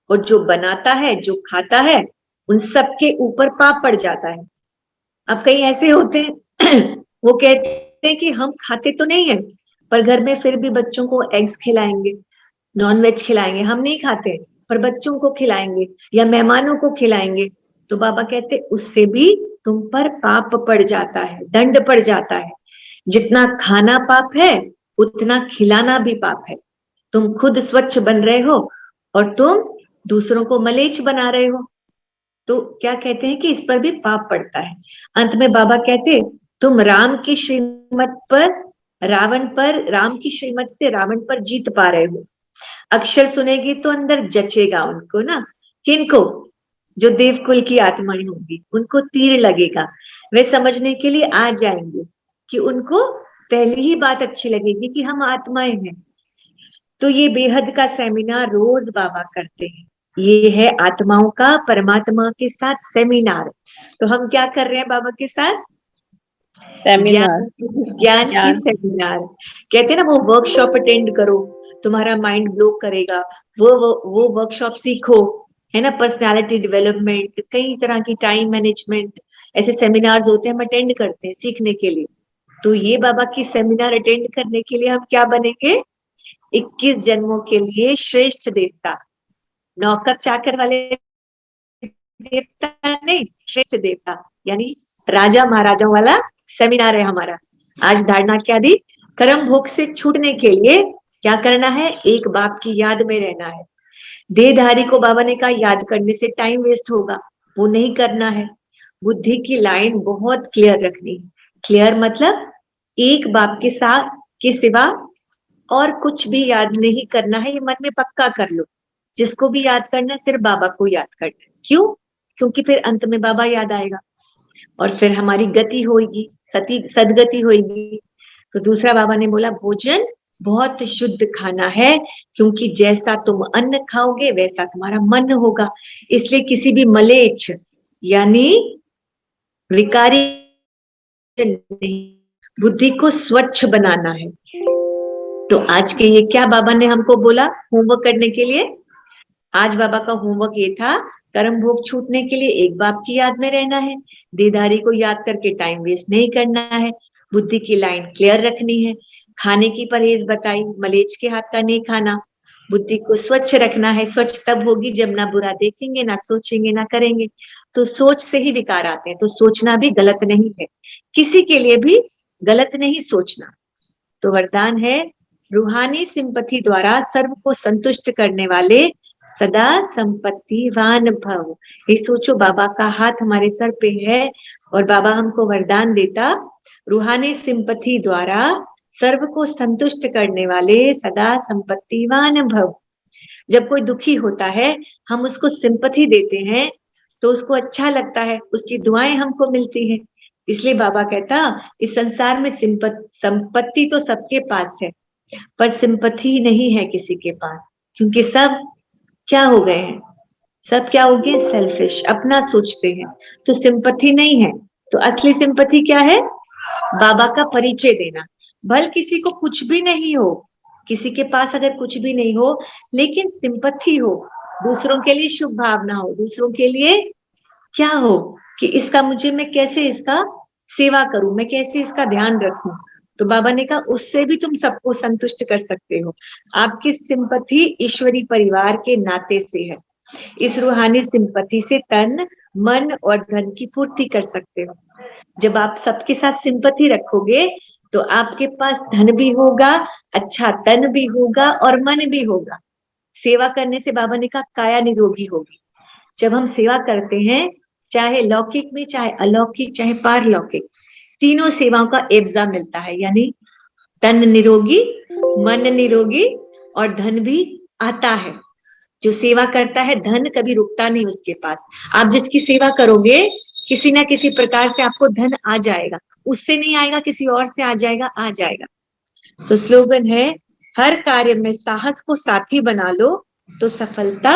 F: और जो बनाता है, जो खाता है, उन सब के ऊपर पाप पड़ जाता है। अब कई ऐसे होते हैं वो कहते हैं कि हम खाते तो नहीं है, पर घर में फिर भी बच्चों को एग्स खिलाएंगे, नॉनवेज खिलाएंगे, हम नहीं खाते पर बच्चों को खिलाएंगे या मेहमानों को खिलाएंगे। तो बाबा कहते उससे भी तुम पर पाप पड़ जाता है, दंड पड़ जाता है। जितना खाना पाप है उतना खिलाना भी पाप है। तुम खुद स्वच्छ बन रहे हो और तुम दूसरों को मलेच्छ बना रहे हो, तो क्या कहते हैं कि इस पर भी पाप पड़ता है। अंत में बाबा कहते, तुम राम की श्रीमत से रावण पर जीत पा रहे हो। अक्षर सुनेगी तो अंदर जचेगा उनको ना, किनको? जो देवकुल की आत्माएं होंगी उनको तीर लगेगा, वे समझने के लिए आ जाएंगे कि उनको पहली ही बात अच्छी लगेगी कि हम आत्माएं हैं। तो ये बेहद का सेमिनार रोज बाबा करते हैं। ये है आत्माओं का परमात्मा के साथ सेमिनार। तो हम क्या कर रहे हैं बाबा के साथ?
I: सेमिनार।
F: ज्ञान की सेमिनार। कहते हैं ना वो वर्कशॉप अटेंड करो, तुम्हारा माइंड ब्लो करेगा। वो वर्कशॉप सीखो, है ना। पर्सनालिटी डेवलपमेंट, कई तरह की टाइम मैनेजमेंट, ऐसे सेमिनार्स होते हैं, हम अटेंड करते हैं सीखने के लिए। तो ये बाबा की सेमिनार अटेंड करने के लिए हम क्या बनेंगे? 21 जन्मों के लिए श्रेष्ठ देवता। नौकर चाकर वाले देवता नहीं, श्रेष्ठ देवता, यानी राजा महाराजाओं वाला सेमिनार है हमारा। आज धारणा क्या दी? कर्म भोग से छूटने के लिए क्या करना है? एक बाप की याद में रहना है। देहधारी को बाबा ने कहा याद करने से टाइम वेस्ट होगा, वो नहीं करना है। बुद्धि की लाइन बहुत क्लियर रखनी है। क्लियर मतलब एक बाप के साथ के सिवा और कुछ भी याद नहीं करना है, ये मन में पक्का कर लो। जिसको भी याद करना है सिर्फ बाबा को याद करना है। क्यों? क्योंकि फिर अंत में बाबा याद आएगा और फिर हमारी गति होगी, सदगति होगी। तो दूसरा बाबा ने बोला भोजन बहुत शुद्ध खाना है, क्योंकि जैसा तुम अन्न खाओगे वैसा तुम्हारा मन होगा। इसलिए किसी भी मलेच्छ यानी विकारी बुद्धि को स्वच्छ बनाना है। तो आज के ये क्या बाबा ने हमको बोला होमवर्क करने के लिए? आज बाबा का होमवर्क ये था, कर्म भोग छूटने के लिए एक बाप की याद में रहना है, देदारी को याद करके टाइम वेस्ट नहीं करना है, बुद्धि की लाइन क्लियर रखनी है, खाने की परहेज बताई, मलेच्छ के हाथ का नहीं खाना, बुद्धि को स्वच्छ रखना है। स्वच्छ तब होगी जब ना बुरा देखेंगे, ना सोचेंगे, ना करेंगे। तो सोच से ही विकार आते हैं, तो सोचना भी गलत नहीं है, किसी के लिए भी गलत नहीं सोचना। तो वरदान है, रूहानी सिंपथी द्वारा सर्व को संतुष्ट करने वाले सदा संपत्तिवान भव। ये सोचो बाबा का हाथ हमारे सर पे है और बाबा हमको वरदान देता, रूहानी सिंपथी द्वारा सर्व को संतुष्ट करने वाले सदा संपत्तिवान भव। जब कोई दुखी होता है हम उसको सिंपथी देते हैं तो उसको अच्छा लगता है, उसकी दुआएं हमको मिलती हैं। इसलिए बाबा कहता, इस संसार में संपत्ति तो सबके पास है पर सिंपथी नहीं है किसी के पास, क्योंकि सब क्या हो गए हैं? सब क्या हो गए? सेल्फिश, अपना सोचते हैं। तो सिंपथी नहीं है। तो असली सिंपथी क्या है? बाबा का परिचय देना। भल किसी को कुछ भी नहीं हो, किसी के पास अगर कुछ भी नहीं हो लेकिन सिंपथी हो, दूसरों के लिए शुभ भावना हो, दूसरों के लिए क्या हो कि इसका मैं कैसे इसका सेवा करूं, मैं कैसे इसका ध्यान रखूं। तो बाबा ने कहा उससे भी तुम सबको संतुष्ट कर सकते हो। आपकी सिंपथी ईश्वरी परिवार के नाते से है। इस रूहानी सिंपथी से तन, मन और धन की पूर्ति कर सकते हो। जब आप सबके साथ सिंपथी रखोगे तो आपके पास धन भी होगा, अच्छा तन भी होगा और मन भी होगा। सेवा करने से बाबा ने कहा काया निरोगी होगी। जब हम सेवा करते हैं, चाहे लौकिक में, चाहे अलौकिक, चाहे पारलौकिक, तीनों सेवाओं का एवजा मिलता है, यानी तन निरोगी, मन निरोगी और धन भी आता है। जो सेवा करता है धन कभी रुकता नहीं उसके पास। आप जिसकी सेवा करोगे किसी ना किसी प्रकार से आपको धन आ जाएगा, उससे नहीं आएगा किसी और से आ जाएगा, आ जाएगा। तो स्लोगन है, हर कार्य में साहस को साथी बना लो तो सफलता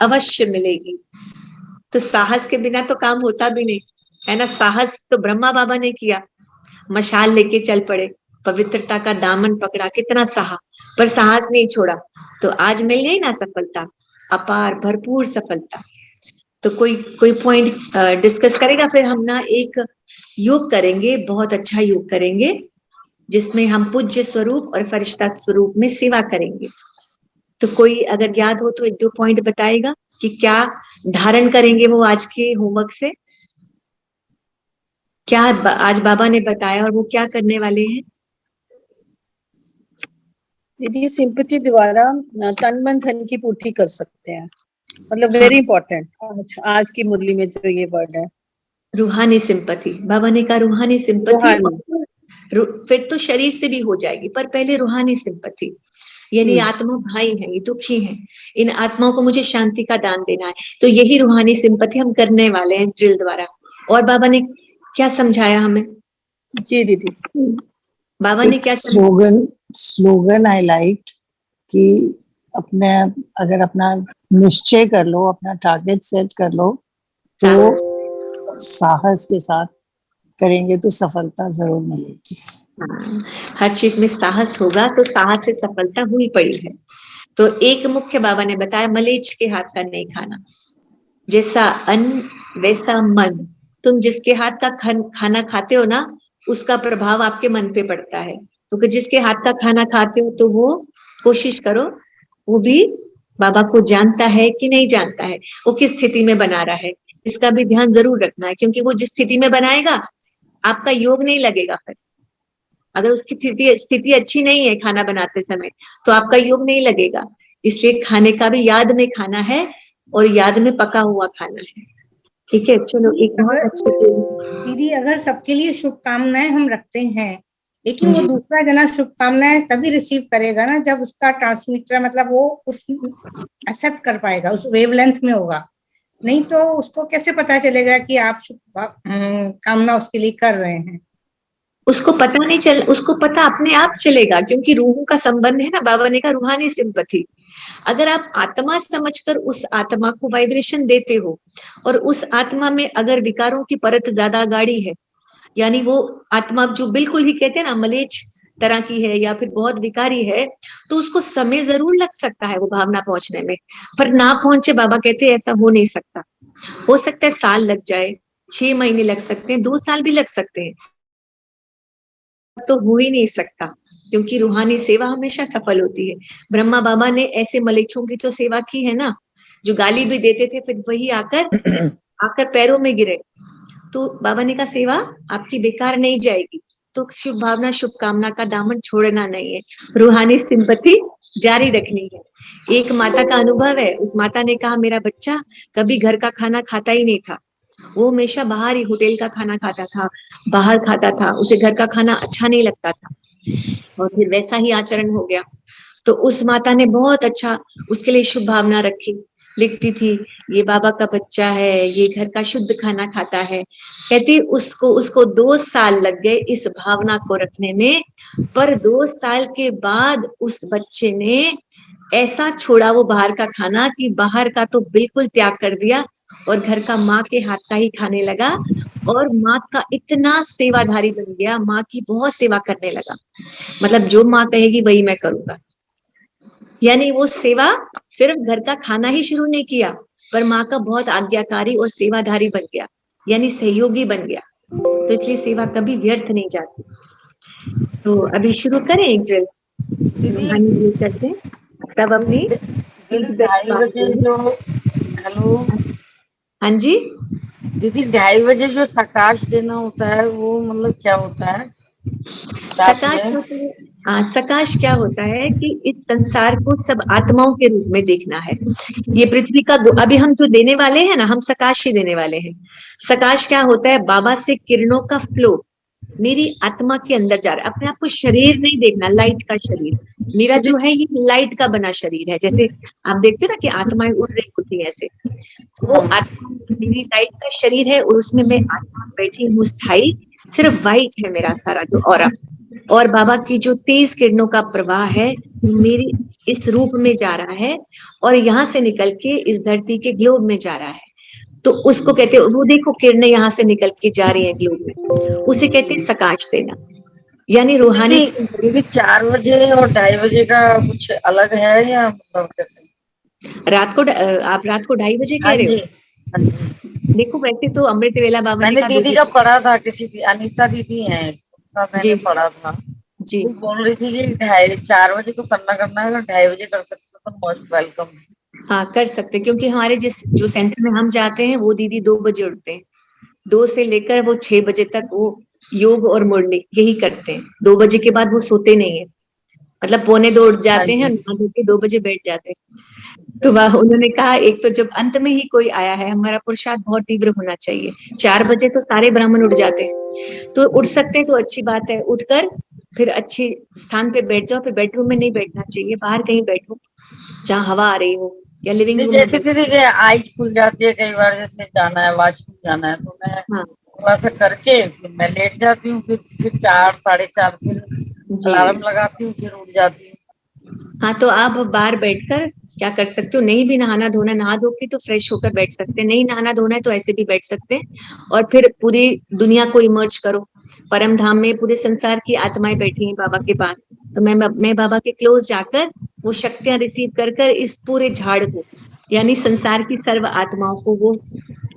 F: अवश्य मिलेगी। तो साहस के बिना तो काम होता भी नहीं है ना। साहस तो ब्रह्मा बाबा ने किया, मशाल लेके चल पड़े, पवित्रता का दामन पकड़ा, कितना सहा पर साहस नहीं छोड़ा, तो आज मिल गई ना सफलता, अपार भरपूर सफलता। तो कोई पॉइंट डिस्कस करेगा, फिर हम ना एक योग करेंगे, बहुत अच्छा योग करेंगे जिसमें हम पूज्य स्वरूप और फरिश्ता स्वरूप में सेवा करेंगे। तो कोई अगर याद हो तो एक दो पॉइंट बताएगा कि क्या धारण करेंगे वो आज के होमवर्क से, क्या आज बाबा ने बताया और वो क्या करने वाले हैं?
I: दीदी सिंपैथी द्वारा तन मन धन की पूर्ति कर सकते हैं, मतलब वेरी इंपॉर्टेंट आज की मुरली में जो ये वर्ड है
F: रूहानी सिंपैथी। बाबा ने कहा रूहानी सिंपैथी, फिर तो शरीर से भी हो जाएगी, पर पहले रूहानी सिंपैथी। यानी आत्मा भाई हैं, ये दुखी हैं, इन आत्माओं को मुझे शांति का दान देना है, तो यही रूहानी सिंपैथी हम करने वाले हैं इस ड्रिल द्वारा। और बाबा ने क्या समझाया हमें?
I: जी दीदी,
F: बाबा ने क्या
G: स्लोगन आई लाइक कि अपने अगर अपना निश्चय कर लो, अपना टारगेट सेट कर लो, तो साहस के साथ करेंगे तो सफलता जरूर मिलेगी।
F: हर चीज में साहस होगा तो साहस से सफलता हुई पड़ी है। तो एक मुख्य बाबा ने बताया मलेच्छ के हाथ का नहीं खाना। जैसा अन्न वैसा मन। तुम जिसके हाथ का खाना खाते हो ना, उसका प्रभाव आपके मन पे पड़ता है। तो जिसके हाथ का खाना खाते हो तो वो कोशिश करो, वो भी बाबा को जानता है कि नहीं जानता है, वो किस स्थिति में बना रहा है, इसका भी ध्यान जरूर रखना है। क्योंकि वो जिस स्थिति में बनाएगा आपका योग नहीं लगेगा। फिर अगर उसकी स्थिति अच्छी नहीं है खाना बनाते समय, तो आपका योग नहीं लगेगा। इसलिए खाने का भी याद में खाना है और याद में पका हुआ खाना है। ठीक है, चलो एक बहुत अच्छे
J: दीदी, अगर सबके लिए शुभकामनाएं हम रखते हैं, लेकिन वो दूसरा जना शुभकामनाएं तभी रिसीव करेगा ना जब उसका ट्रांसमीटर, मतलब वो उस एक्सेप्ट कर पाएगा, उस वेवलेंथ में होगा। नहीं तो उसको कैसे पता चलेगा कि आप कामना उसके लिए कर रहे हैं?
F: उसको पता नहीं चल, उसको पता अपने आप चलेगा, क्योंकि रूहों का संबंध है ना। बाबा ने कहा रूहानी सिंपैथी। अगर आप आत्मा समझकर उस आत्मा को वाइब्रेशन देते हो, और उस आत्मा में अगर विकारों की परत ज्यादा गाढ़ी है, यानी वो आत्मा जो बिल्कुल ही कहते हैं ना मलेच्छ तरह की है या फिर बहुत विकारी है, तो उसको समय जरूर लग सकता है वो भावना पहुंचने में, पर ना पहुंचे। बाबा कहते हैं ऐसा हो नहीं सकता। हो सकता है साल लग जाए, 6 महीने लग सकते हैं, 2 साल भी लग सकते हैं, तो हो ही नहीं सकता, क्योंकि रूहानी सेवा हमेशा सफल होती है। ब्रह्मा बाबा ने ऐसे मलेच्छों की तो सेवा की है ना, जो गाली भी देते थे, फिर वही आकर पैरों में गिरे। तो बाबा ने कहा सेवा आपकी बेकार नहीं जाएगी, तो शुभ भावना शुभकामना का दामन छोड़ना नहीं है, रूहानी सिंपैथी जारी रखनी है। एक माता का अनुभव है, उस माता ने कहा मेरा बच्चा कभी घर का खाना खाता ही नहीं था, वो हमेशा बाहर ही होटल का खाना खाता था, बाहर खाता था, उसे घर का खाना अच्छा नहीं लगता था, और फिर वैसा ही आचरण हो गया। तो उस माता ने बहुत अच्छा उसके लिए शुभ भावना रखी, लिखती थी ये बाबा का बच्चा है, ये घर का शुद्ध खाना खाता है। कहती उसको 2 साल लग गए इस भावना को रखने में, पर 2 साल के बाद उस बच्चे ने ऐसा छोड़ा वो बाहर का खाना कि बाहर का तो बिल्कुल त्याग कर दिया और घर का माँ के हाथ का ही खाने लगा, और माँ का इतना सेवाधारी बन गया, माँ की बहुत सेवा करने लगा। मतलब जो माँ कहेगी वही मैं करूंगा। यानी वो सेवा सिर्फ घर का खाना ही शुरू नहीं किया, पर माँ का बहुत आज्ञाकारी और सेवाधारी बन गया, यानी सहयोगी बन गया। तो इसलिए सेवा कभी व्यर्थ नहीं जाती। तो अभी शुरू करें एक ड्रिल, करते हैं सब अपनी।
K: हेलो
F: हाँ जी
K: दीदी, 2:30 बजे जो सकाश देना होता है वो मतलब क्या होता है?
F: सकाश क्या होता है कि इस संसार को सब आत्माओं के रूप में देखना है। ये पृथ्वी का अभी हम जो देने वाले हैं ना, हम सकाश ही देने वाले हैं। सकाश क्या होता है? बाबा से किरणों का फ्लो मेरी आत्मा के अंदर जा रहा है। अपने आप को शरीर नहीं देखना, लाइट का शरीर मेरा जो है, ये लाइट का बना शरीर है। जैसे आप देखते हो ना कि आत्माएं उड़ रही होती है, ऐसे वो आत्मा मेरी लाइट का शरीर है, और उसमें मैं आत्मा बैठी हूँ स्थायी, सिर्फ वाइट है मेरा सारा जो ऑरा। और बाबा की जो तेज किरणों का प्रवाह है मेरी इस रूप में जा रहा है, और यहाँ से निकल के इस धरती के ग्लोब में जा रहा है। तो उसको कहते हैं, वो देखो किरणें यहाँ से निकल के जा रही है ग्लोब में, उसे कहते हैं सकाश देना, यानी रूहानी।
K: दीदी 4 बजे और 2:30 बजे का कुछ अलग है या मतलब कैसे?
F: रात को आप रात को 2:30 बजे कह रहे हो? देखो वैसे तो अमृत वेला बाबा
K: मैंने दीदी का पढ़ा था, किसी अनीता दीदी है, मैंने पढ़ा था
F: जी,
K: वो बोल रही थी कि 4 बजे तो करना है, 2:30 बजे कर सकते हो तो मोस्ट वेलकम।
F: हाँ कर सकते, क्योंकि हमारे जो सेंटर में हम जाते हैं वो दीदी 2 बजे उठते हैं, 2 से लेकर वो 6 बजे तक वो योग और मॉर्निंग यही करते हैं। 2 बजे के बाद वो सोते नहीं है, मतलब 2:45 उठ जाते हैं, 2 बजे बैठ जाते हैं। तो वह उन्होंने कहा एक तो जब अंत में ही कोई आया है, हमारा पुरुषार्थ बहुत तीव्र होना चाहिए। 4 बजे तो सारे ब्राह्मण उठ जाते हैं, तो उठ सकते हैं तो अच्छी बात है, उठकर फिर अच्छी स्थान पे बैठ जाओ। फिर बेडरूम में नहीं बैठना चाहिए, बाहर कहीं बैठो जहाँ हवा आ रही हो, या लिविंग रूम
K: जैसे दीदी के आइज खुल जाती है कई बार, जैसे जाना है वॉशरूम जाना है, तो मैं थोड़ा सा करके फिर मैं लेट जाती हूँ, फिर 4 साढ़े 4 फिर अलार्म लगाती हूँ, फिर उठ जाती हूँ।
F: हाँ, तो आप बाहर बैठकर क्या कर सकते हो, नहीं भी नहाना धोना, नहा धो के तो फ्रेश होकर बैठ सकते हैं, नहीं नहाना धोना है तो ऐसे भी बैठ सकते हैं। और फिर पूरी दुनिया को इमर्ज करो, परम धाम में पूरे संसार की आत्माएं बैठी हैं बाबा के पास, तो मैं बाबा के क्लोज जाकर वो शक्तियां रिसीव कर कर इस पूरे झाड़ को, यानी संसार की सर्व आत्माओं को वो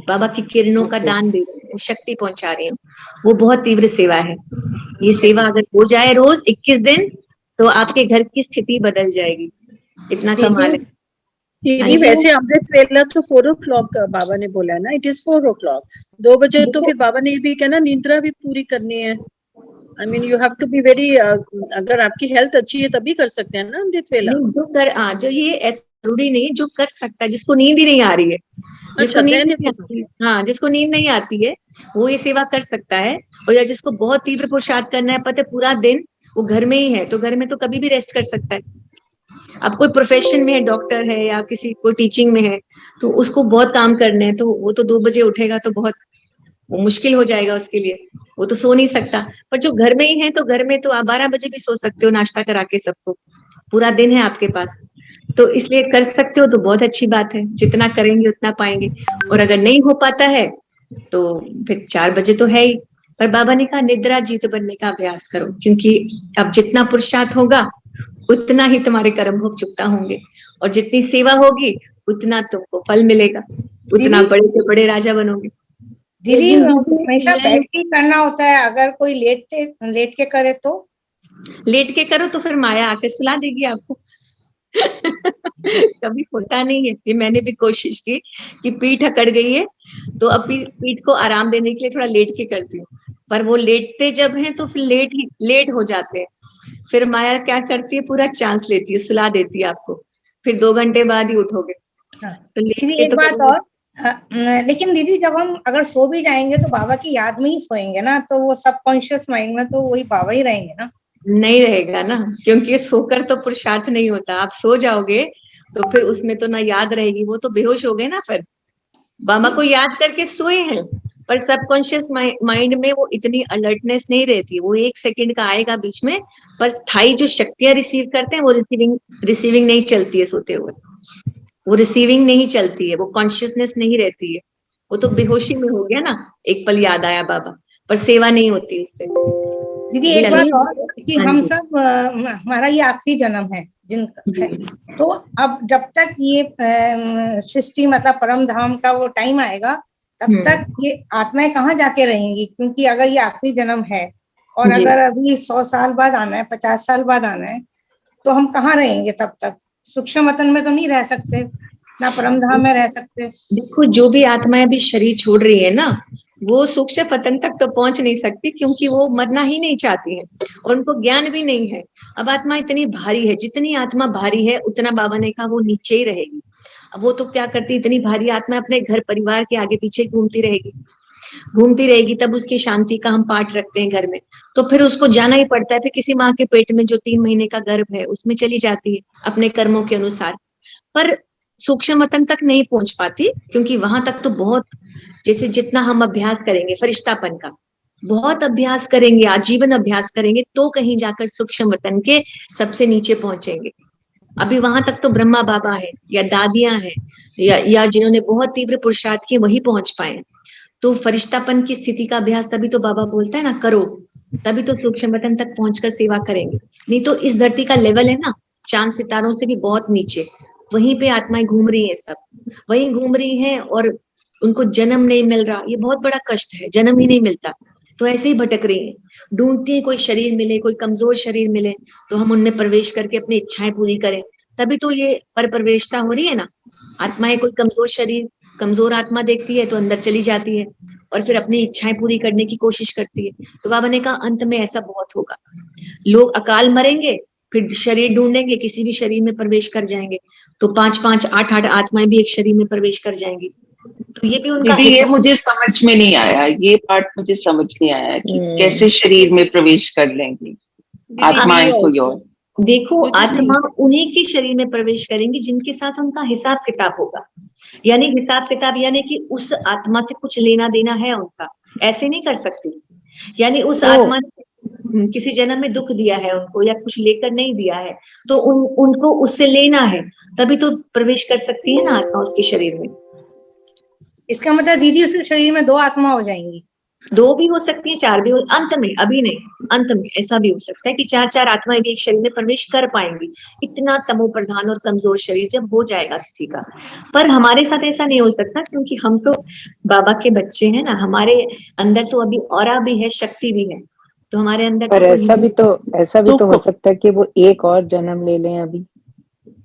F: बाबा की किरणों का दान दे रही हूँ, शक्ति पहुंचा रही हूँ। वो बहुत तीव्र सेवा है। ये सेवा अगर हो जाए रोज 21 दिन, तो आपके घर की स्थिति बदल जाएगी। इतना कमाल है।
I: दीदी वैसे अमृत वेला तो 4 o'clock बाबा ने बोला है ना, इट इज 4 o'clock 2 बजे, तो फिर बाबा ने ये भी कहना निद्रा भी पूरी करनी है। I mean you have to be very, अगर आपकी हेल्थ अच्छी है तभी कर सकते हैं ना अमृत वेला।
F: जो ये जरूरी नहीं, जो कर सकता है, जिसको नींद ही नहीं आ रही है, जिसको नींद नहीं आती है, हाँ, जिसको नींद नहीं आती है वो ये सेवा कर सकता है। और या जिसको बहुत तीव्र पुरुषार्थ करना है, पता है पूरा दिन वो घर में ही है, तो घर में तो कभी भी रेस्ट कर सकता है। अब कोई प्रोफेशन में है, डॉक्टर है या किसी कोई टीचिंग में है, तो उसको बहुत काम करने हैं, तो वो तो 2 बजे उठेगा तो बहुत वो मुश्किल हो जाएगा उसके लिए, वो तो सो नहीं सकता। पर जो घर में ही है, तो घर में तो आप 12 बजे भी सो सकते हो नाश्ता करा के, सबको पूरा दिन है आपके पास, तो इसलिए कर सकते हो तो बहुत अच्छी बात है। जितना करेंगे उतना पाएंगे, और अगर नहीं हो पाता है तो फिर 4 बजे तो है ही। पर बाबा ने कहा निद्रा जीत बनने का अभ्यास करो, क्योंकि अब जितना पुरुषार्थ होगा उतना ही तुम्हारे कर्म भोग चुकता होंगे, और जितनी सेवा होगी उतना तुमको फल मिलेगा, उतना बड़े से बड़े राजा बनोगे।
J: दीदी हमेशा बैठ के करना होता है, अगर कोई लेट के करे तो?
F: लेट के करो तो फिर माया आके सुला देगी आपको। कभी होता नहीं है, ये मैंने भी कोशिश की कि पीठ अकड़ गई है तो अब पीठ को आराम देने के लिए थोड़ा लेट के करती हूँ, पर वो लेटते जब हैं तो फिर लेट हो जाते हैं। फिर माया क्या करती है, पूरा चांस लेती है, सुला देती है आपको, फिर 2 घंटे बाद ही उठोगे। तो
J: दीदी एक बात और, लेकिन दीदी जब हम अगर सो भी जाएंगे तो बाबा की याद में ही सोएंगे ना, तो वो सबकॉन्शियस माइंड में तो वही बाबा ही रहेंगे ना?
F: नहीं रहेगा ना, क्योंकि सोकर तो पुरुषार्थ नहीं होता। आप सो जाओगे तो फिर उसमें तो ना याद रहेगी, वो तो बेहोश हो गए ना। फिर बाबा को याद करके सोए हैं, पर सबकॉन्शियस माइंड में वो इतनी अलर्टनेस नहीं रहती, वो 1 सेकंड का आएगा बीच में, पर स्थायी जो शक्तियां रिसीव करते हैं वो रिसीविंग नहीं चलती है सोते हुए, वो रिसीविंग नहीं चलती है, वो कॉन्शियसनेस नहीं रहती है, वो तो बेहोशी में हो गया ना। एक पल याद आया बाबा, पर सेवा नहीं होती उससे।
J: दीदी एक बात और कि हम सब हमारा ये आखिरी जन्म है जिनका, तो अब जब तक ये सृष्टि मतलब परम धाम का वो टाइम आएगा, तब तक ये आत्माएं कहाँ जाके रहेंगी? क्योंकि अगर ये आखिरी जन्म है और अगर अभी 100 साल बाद आना है, 50 साल बाद आना है, तो हम कहाँ रहेंगे तब तक? सूक्ष्म वतन में तो नहीं रह सकते, ना परम धाम में रह सकते।
F: देखो, जो भी आत्माएं अभी शरीर छोड़ रही है ना, वो सूक्ष्म पतन तक तो पहुंच नहीं सकती, क्योंकि वो मरना ही नहीं चाहती है और उनको ज्ञान भी नहीं है। अब आत्मा इतनी भारी है, जितनी आत्मा भारी है उतना बाबा ने कहा वो नीचे ही रहेगी। अब वो तो क्या करती, इतनी भारी आत्मा अपने घर परिवार के आगे पीछे घूमती रहेगी। तब उसकी शांति का हम पाठ रखते हैं घर में, तो फिर उसको जाना ही पड़ता है। फिर किसी माँ के पेट में जो 3 महीने का गर्भ है उसमें चली जाती है अपने कर्मों के अनुसार, पर सूक्ष्म वतन तक नहीं पहुंच पाती, क्योंकि वहां तक तो बहुत, जैसे जितना हम अभ्यास करेंगे फरिश्तापन का, बहुत अभ्यास करेंगे, आजीवन अभ्यास करेंगे, तो कहीं जाकर सूक्ष्म वतन के सबसे नीचे पहुंचेंगे। अभी वहां तक तो ब्रह्मा बाबा है या दादियां हैं या जिन्होंने बहुत तीव्र पुरुषार्थ किए वही पहुंच पाए। तो फरिश्तापन की स्थिति का अभ्यास तभी तो बाबा बोलता है ना करो, तभी तो सूक्ष्म वतन तक पहुंचकर सेवा करेंगे। नहीं तो इस धरती का लेवल है ना चांद सितारों से भी बहुत नीचे, वहीं पे आत्माएं घूम रही है, सब वहीं घूम रही है और उनको जन्म नहीं मिल रहा। ये बहुत बड़ा कष्ट है, जन्म ही नहीं मिलता, तो ऐसे ही भटक रही है, ढूंढती है कोई शरीर मिले, कोई कमजोर शरीर मिले तो हम उनमें प्रवेश करके अपनी इच्छाएं पूरी करें। तभी तो ये पर प्रवेशता हो रही है ना। आत्माएं कोई कमजोर शरीर कमजोर आत्मा देखती है तो अंदर चली जाती है और फिर अपनी इच्छाएं पूरी करने की कोशिश करती है। तो बाबा ने कहा अंत में ऐसा बहुत होगा, लोग अकाल मरेंगे, फिर शरीर ढूंढेंगे, किसी भी शरीर में प्रवेश कर जाएंगे, तो 5-5, 8-8 आत्माएं भी एक शरीर में प्रवेश कर जाएंगी। तो ये भी उनका
L: दीदी ये मुझे समझ में नहीं आया, ये पार्ट मुझे समझ नहीं आया कि कैसे शरीर में प्रवेश कर लेंगी आत्माएं कोई और।
F: देखो आत्मा उन्हीं के शरीर में प्रवेश करेंगी जिनके साथ उनका हिसाब किताब होगा, यानी हिसाब किताब यानी कि उस आत्मा से कुछ लेना देना है उनका, ऐसे नहीं कर सकती। यानी उस आत्मा ने किसी जन्म में दुख दिया है उनको या कुछ लेकर नहीं दिया है, तो उनको उससे लेना है, तभी तो प्रवेश कर सकती है ना आत्मा उसके शरीर में।
J: इसका मतलब दीदी उसके शरीर में 2 आत्मा हो जाएंगी?
F: 2 भी हो सकती है, 4 भी हो, अंत में, अभी नहीं, अंत में ऐसा भी हो सकता है कि 4-4 आत्माएं भी एक शरीर में प्रवेश कर पाएंगी, इतना तमो प्रधान और कमजोर शरीर जब हो जाएगा किसी का। पर हमारे साथ ऐसा नहीं हो सकता क्योंकि हम तो बाबा के बच्चे हैं ना, हमारे अंदर तो अभी ऑरा भी है, शक्ति भी है, तो हमारे अंदर
M: पर ऐसा भी तो हो सकता है कि वो एक और जन्म ले लें, अभी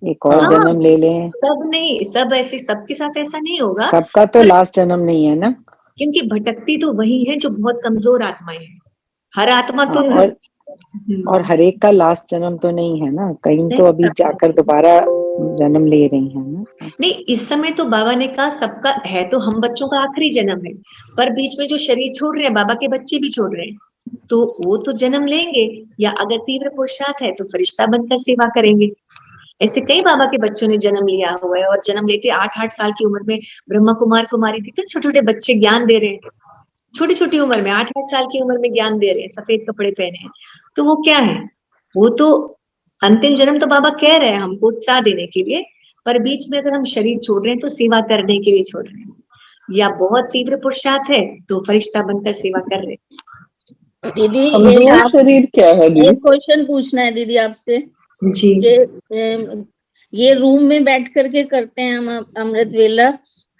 M: एक और जन्म ले लें।
F: सब नहीं, सब ऐसे सबके साथ ऐसा नहीं होगा,
M: सबका तो लास्ट जन्म नहीं है ना,
F: क्योंकि भटकती तो वही है जो बहुत कमजोर आत्माएं हैं। हर आत्मा तो
M: और हर एक का लास्ट जन्म तो नहीं है ना, कहीं तो अभी जाकर दोबारा जन्म ले रही है ना।
F: नहीं, इस समय तो बाबा ने कहा सबका है, तो हम बच्चों का आखिरी जन्म है, पर बीच में जो शरीर छोड़ रहे हैं, बाबा के बच्चे भी छोड़ रहे हैं, तो वो तो जन्म लेंगे, या अगर तीव्र पुरुषार्थ है तो फरिश्ता बनकर सेवा करेंगे। ऐसे कई बाबा के बच्चों ने जन्म लिया हुआ है, और जन्म लेते 8-8 साल की उम्र में ब्रह्मा कुमार कुमारी थी, तो छोटे छोटे बच्चे ज्ञान दे रहे हैं, छोटी छोटी उम्र में 8-8 साल की उम्र में ज्ञान दे रहे हैं, सफेद कपड़े पहने हैं, तो वो क्या है, वो तो अंतिम जन्म तो बाबा कह रहे हैं हमको उत्साह देने के लिए, पर बीच में अगर हम शरीर छोड़ रहे हैं तो सेवा करने के लिए छोड़ रहे हैं, या बहुत तीव्र पुरुषार्थ है तो फरिश्ता बनकर सेवा कर रहे हैं।
K: दीदी
L: शरीर क्या है दीदी?
K: एक क्वेश्चन पूछना है दीदी आपसे
F: जी।
K: ये रूम में बैठ करके करते हैं हम अमृत वेला,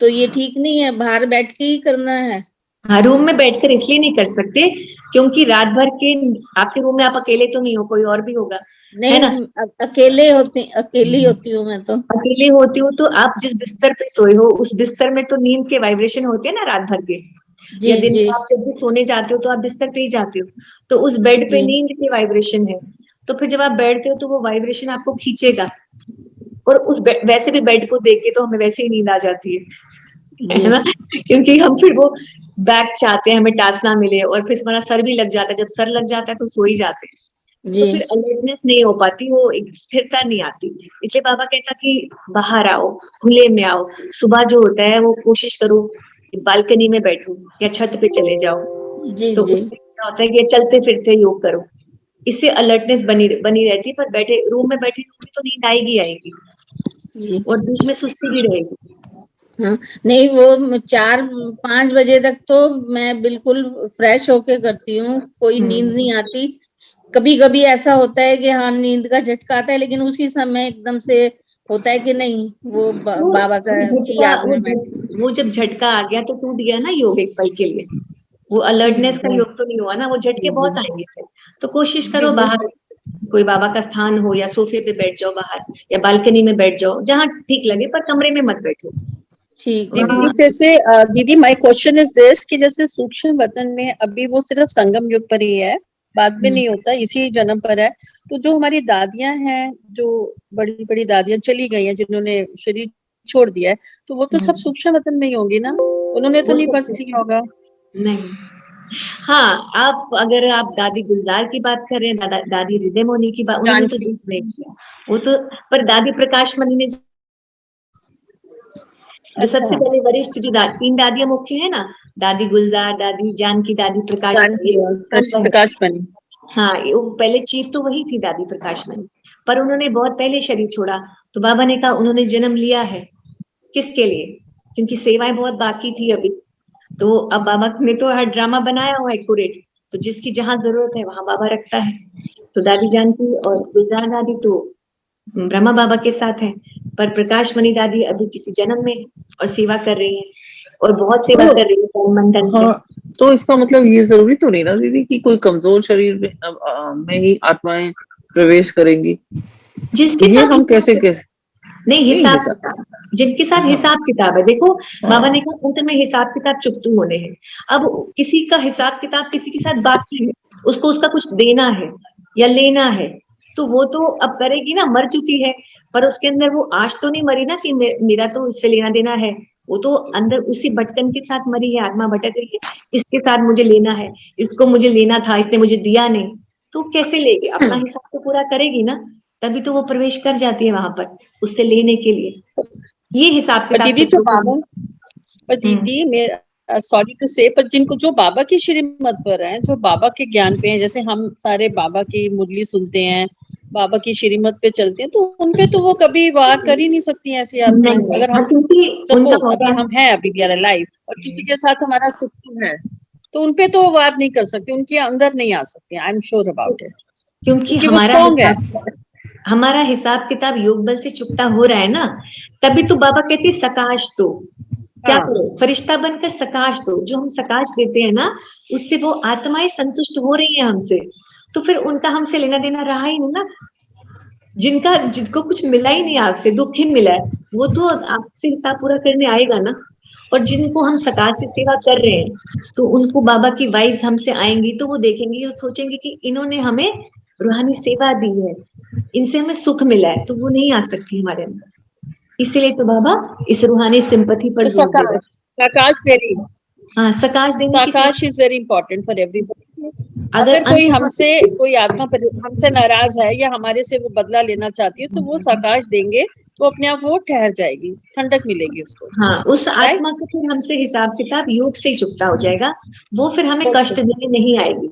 K: तो ये ठीक नहीं है, बाहर बैठ के ही करना है?
F: हाँ, रूम में बैठकर इसलिए नहीं कर सकते क्योंकि रात भर के आपके रूम में आप अकेले तो नहीं हो, कोई और भी होगा,
K: नहीं
F: है ना?
K: अकेली होती हूँ मैं, तो
F: अकेले होती हूँ, तो आप जिस बिस्तर पे सोए हो उस बिस्तर में तो नींद के वाइब्रेशन होते हैं ना रात भर के, या दिन में आप जब भी सोने जाते हो तो आप बिस्तर पे ही जाते हो, तो उस बेड पे नींद के वाइब्रेशन है, तो फिर जब आप बैठते हो तो वो वाइब्रेशन आपको खींचेगा, और उस वैसे भी बेड को देख के तो हमें वैसे ही नींद आ जाती है ना, क्योंकि हम फिर वो बैक चाहते हैं, हमें टास्क ना मिले, और फिर हमारा सर भी लग जाता है, जब सर लग जाता है तो सो ही जाते हैं, तो फिर अलर्टनेस नहीं हो पाती, वो एक स्थिरता नहीं आती। इसलिए बाबा कहता कि बाहर आओ, खुले में आओ, सुबह जो होता है वो कोशिश करो बालकनी में बैठो या छत पे चले जाओ, तो क्या होता है कि चलते फिरते योग करो, इससे अलर्टनेस बनी रहती है, पर बैठे रूम में बैठे तो नींद आएगी और बीच में सुस्ती भी रहेगी।
K: हाँ, नहीं वो 4-5 बजे तक तो मैं बिल्कुल फ्रेश होके करती हूँ, कोई नींद नहीं आती। कभी कभी ऐसा होता है कि हाँ नींद का झटका आता है, लेकिन उसी समय एकदम से होता है कि नहीं वो बाबा का याद में
F: वो जब झटका आ गया तो टूट गया ना योग एक पल के लिए, वो अलर्टनेस का योग तो नहीं हुआ ना, वो झटके बहुत आएंगे फिर, तो कोशिश करो बाहर कोई बाबा का स्थान हो, या सोफे पे बैठ जाओ बाहर, या बालकनी में बैठ जाओ, जहाँ ठीक लगे, पर कमरे में मत बैठो।
K: ठीक
I: दीदी जैसे दीदी माय क्वेश्चन इज दिस कि जैसे सूक्ष्म वतन में अभी वो सिर्फ संगम युग पर ही है, बाद में नहीं होता, इसी जन्म पर है, तो जो हमारी दादियां हैं, जो बड़ी बड़ी दादियां चली गई हैं, जिन्होंने शरीर छोड़ दिया है, तो वो तो सब सूक्ष्म वतन में ही होंगी ना, उन्होंने तो नहीं बर्थ लिया होगा?
F: नहीं, हाँ, अगर आप दादी गुलजार की बात कर रहे हैं, दादी हृदय मोनी की बात, उन्होंने तो जीत नहीं किया वो तो, पर दादी प्रकाश मणि ने जो सबसे पहले वरिष्ठ जो 3 दादियां मुख्य है ना, दादी गुलजार, दादी जानकी, दादी प्रकाश
I: मणि,
F: हाँ, वो पहले चीफ तो वही थी दादी प्रकाश मणि, पर उन्होंने बहुत पहले शरीर छोड़ा, तो बाबा ने कहा उन्होंने जन्म लिया है किसके लिए, क्योंकि सेवाएं बहुत बाकी थी अभी, तो अब बाबा ने तो हर ड्रामा बनाया हुआ है एक्यूरेट, तो जिसकी जहां जरूरत है वहां बाबा रखता है, तो दादी जानकी और गुलजार दादी तो ब्रह्मा बाबा के साथ है, पर प्रकाश मणि दादी अभी किसी जन्म में और सेवा कर रही है, और बहुत सेवा कर रही है मंडन से।
L: तो इसका मतलब ये जरूरी तो नहीं ना दीदी कि कोई कमजोर शरीर में ही आत्माएं प्रवेश करेंगी,
F: जिसके
L: ये हम कैसे
F: नहीं हिसाब जिनके साथ हिसाब किताब है। देखो बाबा ने कहा अंत में हिसाब किताब चुकतू होने हैं। अब किसी का हिसाब किताब किसी के साथ बाकी है, उसको उसका कुछ देना है या लेना है, तो वो तो अब करेगी ना, मर चुकी है, पर उसके अंदर वो आश तो नहीं मरी ना कि मेरा तो इससे लेना देना है। वो तो अंदर उसी भटकन के साथ मरी है, आत्मा भटक रही है, इसके साथ मुझे लेना है, इसको मुझे लेना था, इसने मुझे दिया नहीं, तो कैसे लेगी? अपना हिसाब तो पूरा करेगी ना, तभी तो वो प्रवेश कर जाती है वहां पर उससे लेने के लिए। ये हिसाब
I: पर
F: किताब
I: दीदी जो बाबा, पर दीदी मेरा सॉरी टू से, पर जिनको जो बाबा की श्रीमत पर हैं, जो बाबा के ज्ञान पे हैं, जैसे हम सारे बाबा की मुरली सुनते हैं, बाबा की श्रीमत पे चलते हैं, तो उनपे तो वो कभी वार कर ही नहीं सकती हैं ऐसी आत्माएं। अगर हम सपोज अभी हम हैं, अभी वी आर अलाइव, और किसी के साथ हमारा चुक्ति है, तो उनपे तो वार नहीं कर सकते, उनके अंदर नहीं आ सकते। I am sure about it,
F: क्योंकि
I: वो स्ट्रॉन्ग है।
F: हमारा हिसाब किताब योग बल से चुकता हो रहा है ना, तभी तो बाबा कहते हैं सकाश दो। क्या करो? फरिश्ता बनकर सकाश दो। जो हम सकाश देते हैं ना, उससे वो आत्माएं संतुष्ट हो रही है हमसे, तो फिर उनका हमसे लेना देना रहा ही नहीं ना। जिनको कुछ मिला ही नहीं आपसे, दुख ही मिला है, वो तो आपसे हिसाब पूरा करने आएगा ना। और जिनको हम सकाश से सेवा कर रहे हैं, तो उनको बाबा की वाइब्स हमसे आएंगी, तो वो देखेंगे और सोचेंगे कि इन्होंने हमें रूहानी सेवा दी है, इनसे हमें सुख मिला है, तो वो नहीं आ सकती हमारे अंदर। इसलिए तो बाबा इस रूहानी सिंपैथी पर जोर दे रहे हैं।
I: सकाश वेरी,
F: हाँ, सकाश देने की,
I: सकाश is very important for everybody. अगर कोई हमसे, कोई आत्मा हमसे नाराज है या हमारे से वो बदला लेना चाहती है, तो वो सकाश देंगे, तो अपने आप वो ठहर जाएगी, ठंडक मिलेगी उसको।
F: हाँ, उस आत्मा को फिर हमसे हिसाब किताब योग से ही चुकता हो जाएगा, वो फिर हमें कष्ट देने नहीं आएगी।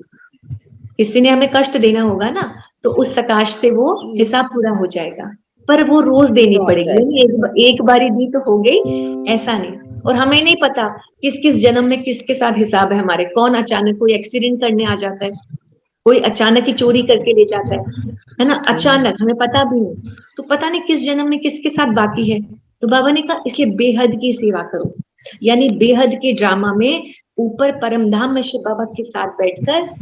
F: किसी ने हमें कष्ट देना होगा ना, तो उस सकाश से वो हिसाब पूरा हो जाएगा, पर वो रोज देनी पड़ेगी। एक बारी दी तो हो गई, ऐसा नहीं। और हमें नहीं पता किस किस जन्म में किसके साथ हिसाब है हमारे। कौन अचानक कोई एक्सीडेंट करने आ जाता है, कोई अचानक ही चोरी करके ले जाता है ना, अचानक, हमें पता भी नहीं, तो पता नहीं किस जन्म में किसके साथ बाकी है। तो बाबा ने कहा इसलिए बेहद की सेवा करो, यानी बेहद के ड्रामा में ऊपर परमधाम में शिव बाबा के साथ बैठकर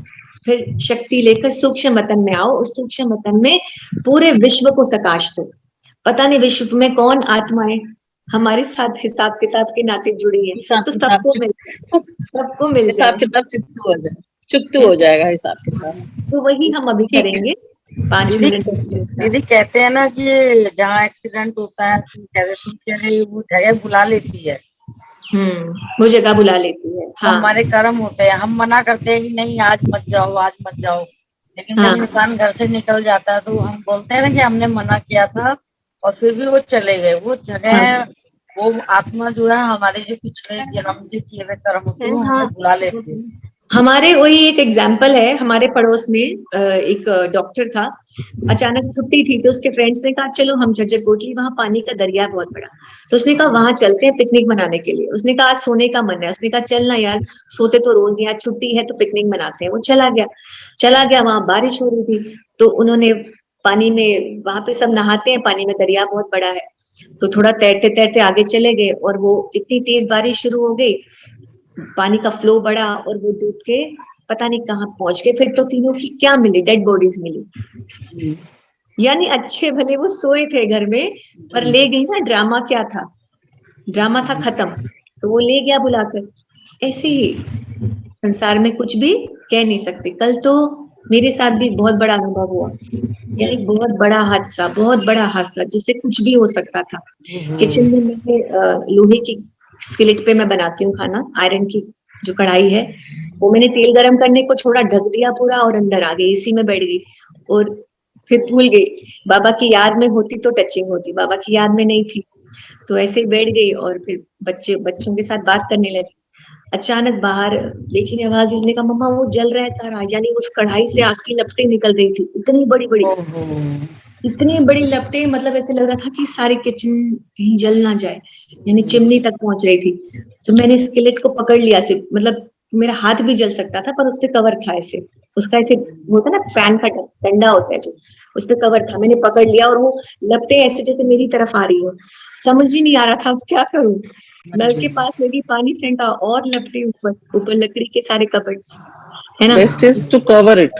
F: फिर शक्ति लेकर सूक्ष्म वतन में आओ। उस सूक्ष्म वतन में पूरे विश्व को सकाश दो। पता नहीं विश्व में कौन आत्माएं हमारे साथ हिसाब किताब के नाते जुड़ी है, तो सबको मिल
I: हिसाब किताब चुकतू हो जाएगा हिसाब किताब।
F: तो वही हम अभी करेंगे 5 मिनट।
K: दीदी कहते हैं ना कि जहाँ एक्सीडेंट होता है, वो जगह बुला लेती है,
F: वो जगह बुला लेती है। हाँ,
K: हमारे कर्म होते हैं, हम मना करते हैं कि नहीं आज मत जाओ, आज मत जाओ, लेकिन जब इंसान घर से निकल जाता है तो हम बोलते हैं ना कि हमने मना किया था, और फिर भी वो चले गए। वो जगह, वो आत्मा जो है हमारे जो पिछले जन्म के किए हुए कर्म होते हैं, वो हमें बुला लेते हैं।
F: हमारे वही एक एग्जाम्पल है, हमारे पड़ोस में एक डॉक्टर था, अचानक छुट्टी थी, तो उसके फ्रेंड्स ने कहा चलो हम झज्जर कोटली, वहां पानी का दरिया बहुत बड़ा, तो उसने कहा वहां चलते हैं पिकनिक मनाने के लिए। उसने कहा आज सोने का मन है, उसने कहा चलना यार, सोते तो रोज, यार छुट्टी है तो पिकनिक मनाते हैं। वो चला गया, वहां बारिश हो रही थी, तो उन्होंने पानी में, वहां पे सब नहाते हैं पानी में, दरिया बहुत बड़ा है, तो थोड़ा तैरते तैरते आगे चले गए, और वो इतनी तेज बारिश शुरू हो गई, पानी का फ्लो बढ़ा, और वो डूब के पता नहीं कहाँ पहुंच गए। फिर तो तीनों की क्या मिली, डेड बॉडीज मिली। यानी अच्छे भले वो सोए थे घर में, पर ले गई ना, ड्रामा क्या था, ड्रामा था खत्म, तो वो ले गया बुलाकर। ऐसे ही संसार में कुछ भी कह नहीं सकते। कल तो मेरे साथ भी बहुत बड़ा अनुभव हुआ, यानी बहुत बड़ा हादसा जिससे कुछ भी हो सकता था। किचन में मैंने लोहे की स्किलेट पे मैं बनाती हूँ खाना, आयरन की जो कढ़ाई है, वो मैंने तेल गरम करने को छोड़ा, ढक दिया पूरा, और अंदर आ गई, इसी में बैठ गई, और फिर भूल गई। बाबा की याद में होती तो टचिंग होती, बाबा की याद में नहीं थी, तो ऐसे ही बैठ गई, और फिर बच्चों के साथ बात करने लगी। अचानक बाहर बेटी ने आवाज दी, कहा मम्मा वो जल रहा है सारा, यानी उस कढ़ाई से आग की लपटें निकल रही थी, इतनी बड़ी लपटें, मतलब ऐसे लग रहा था कि सारी किचन कहीं जल ना जाए, यानी चिमनी तक पहुंच रही थी। तो मैंने स्केलेट को पकड़ लिया, सिर्फ मतलब मेरा हाथ भी जल सकता था, पर उसपे कवर था, ऐसे उसका ऐसे होता ना पैन का डंडा होता है जो, उस पे कवर था, मैंने पकड़ लिया, और वो लपटें ऐसे जैसे मेरी तरफ आ रही हो, समझ ही नहीं आ रहा था अब क्या करूं। नल के पास लगी, पानी फेंका, और लपटे ऊपर लकड़ी के सारे कबर्ड्स है ना।
L: Best is to cover it.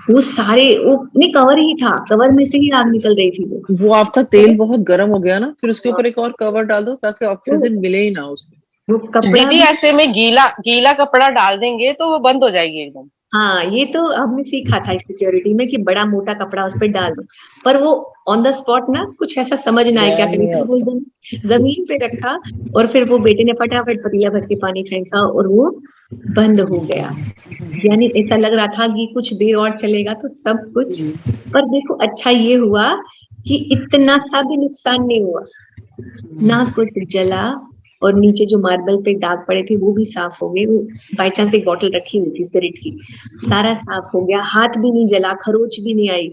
F: वो सारे वो नहीं कवर ही था, कवर में से ही आग निकल रही थी
N: वो आपका तेल बहुत गर्म हो गया ना, फिर उसके ऊपर एक और कवर डाल दो ताकि ऑक्सीजन मिले ही ना उसमें।
F: वो कपड़ा
H: दीदी ऐसे में गीला कपड़ा डाल देंगे तो वो बंद हो जाएगी एकदम।
F: हाँ, ये तो हमने सीखा था सिक्योरिटी में कि बड़ा मोटा कपड़ा उस पर डाल दो, पर वो ऑन द स्पॉट ना कुछ ऐसा समझ ना आए क्या करें, तो वो एकदम जमीन पे रखा और फिर वो बेटे ने फटाफट पतीला भर के पानी फेंका और वो बंद हो गया। यानी ऐसा लग रहा था कि कुछ देर और चलेगा तो सब कुछ, पर देखो अच्छा ये हुआ कि इतना सा भी नुकसान नहीं हुआ, ना कुछ जला, और नीचे जो मार्बल पे दाग पड़े थे वो भी साफ हो गए। वो बाई चांस एक बोतल रखी हुई थी स्पिरिट की, सारा साफ हो गया, हाथ भी नहीं जला, खरोच भी नहीं आई।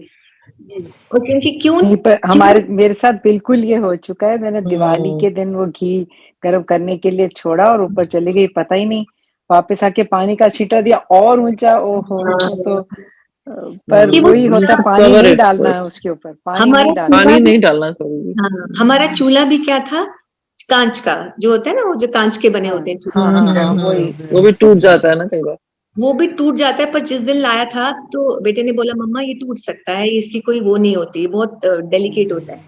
F: और क्योंकि
M: हमारे मेरे साथ बिल्कुल ये हो चुका है। मैंने दिवाली के दिन वो घी गर्म करने के लिए छोड़ा और ऊपर चली गई, पता ही नहीं, वापस आके पानी का छींटा दिया और ऊंचा, ओहो। तो पर वही होता, पानी नहीं डालना है उसके ऊपर, पानी
N: नहीं डालना कभी।
F: हाँ, हमारा चूल्हा भी क्या था, कांच का जो होता है ना, वो जो कांच के बने होते हैं,
N: वो भी टूट जाता है ना कई बार।
F: वो भी टूट जाता है। पर जिस दिन लाया था तो बेटे ने बोला मम्मा ये टूट सकता है, इसकी कोई वो नहीं होती, बहुत डेलिकेट होता है।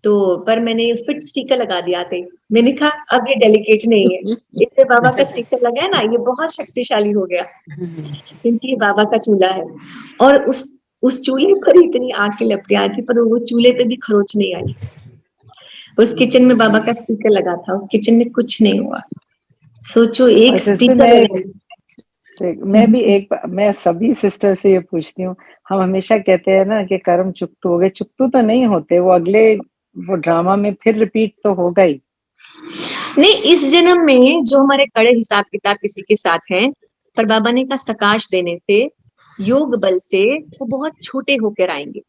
F: तो पर मैंने उस पर स्टिकर लगा दिया थे, मैंने कहा अब ये डेलिकेट नहीं है, इस पे बाबा का स्टिकर लगा है ना, ये बहुत शक्तिशाली हो गया, क्योंकि ये बाबा का चूल्हा है। और उस चूल्हे पर इतनी आग की लपटें आई थी, पर वो चूल्हे पे भी खरोच नहीं आई। उस किचन में बाबा का स्टिकर लगा था, उस किचन में कुछ नहीं हुआ। सोचो एक स्टिकर।
M: मैं सभी सिस्टर से ये पूछती हूँ, हम हमेशा कहते हैं ना कि कर्म चुकतू हो गए, चुकतू तो नहीं होते, वो अगले वो ड्रामा में फिर रिपीट तो होगा ही।
F: नहीं, इस जन्म में जो हमारे कड़े हिसाब किताब किसी के साथ हैं, पर बाबा ने कहा सकाश देने से, योग बल से वो बहुत छोटे होकर आएंगे,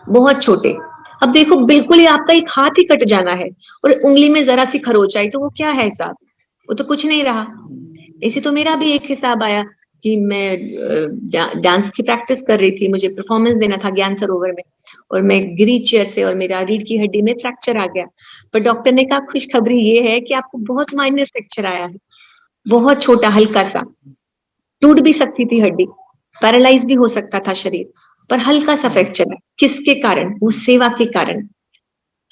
F: बहुत छोटे। अब देखो बिल्कुल ही आपका एक हाथ ही कट जाना है और उंगली में जरा सी खरोच आई तो वो क्या है हिसाब, वो तो कुछ नहीं रहा। ऐसे तो मेरा भी एक हिसाब आया कि मैं डांस की प्रैक्टिस कर रही थी, मुझे परफॉर्मेंस देना था ज्ञान सरोवर में, और मैं गिरी चेयर से और मेरा रीढ़ की हड्डी में फ्रैक्चर आ गया। पर डॉक्टर ने कहा खुशखबरी ये है कि आपको बहुत माइनर फ्रैक्चर आया है, बहुत छोटा हल्का सा, टूट भी सकती थी हड्डी, पैरालाइज भी हो सकता था शरीर, पर हल्का सा फ्रैक्चर है। किसके कारण? वो सेवा के कारण।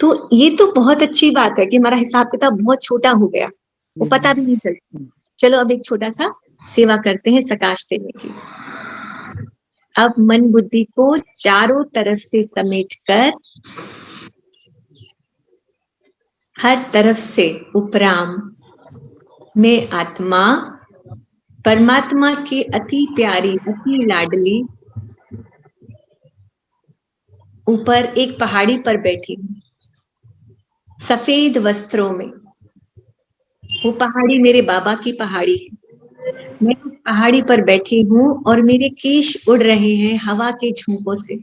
F: तो ये तो बहुत अच्छी बात है कि हमारा हिसाब किताब बहुत छोटा हो गया, वो पता भी नहीं चलता। चलो अब एक छोटा सा सेवा करते हैं सकाश देने की। अब मन बुद्धि को चारों तरफ से समेटकर हर तरफ से उपराम में आत्मा परमात्मा की अति प्यारी अति लाडली ऊपर एक पहाड़ी पर बैठी हूँ, सफेद वस्त्रों में। वो पहाड़ी मेरे बाबा की पहाड़ी है। मैं उस पहाड़ी पर बैठी हूँ और मेरे केश उड़ रहे हैं हवा के झोंकों से।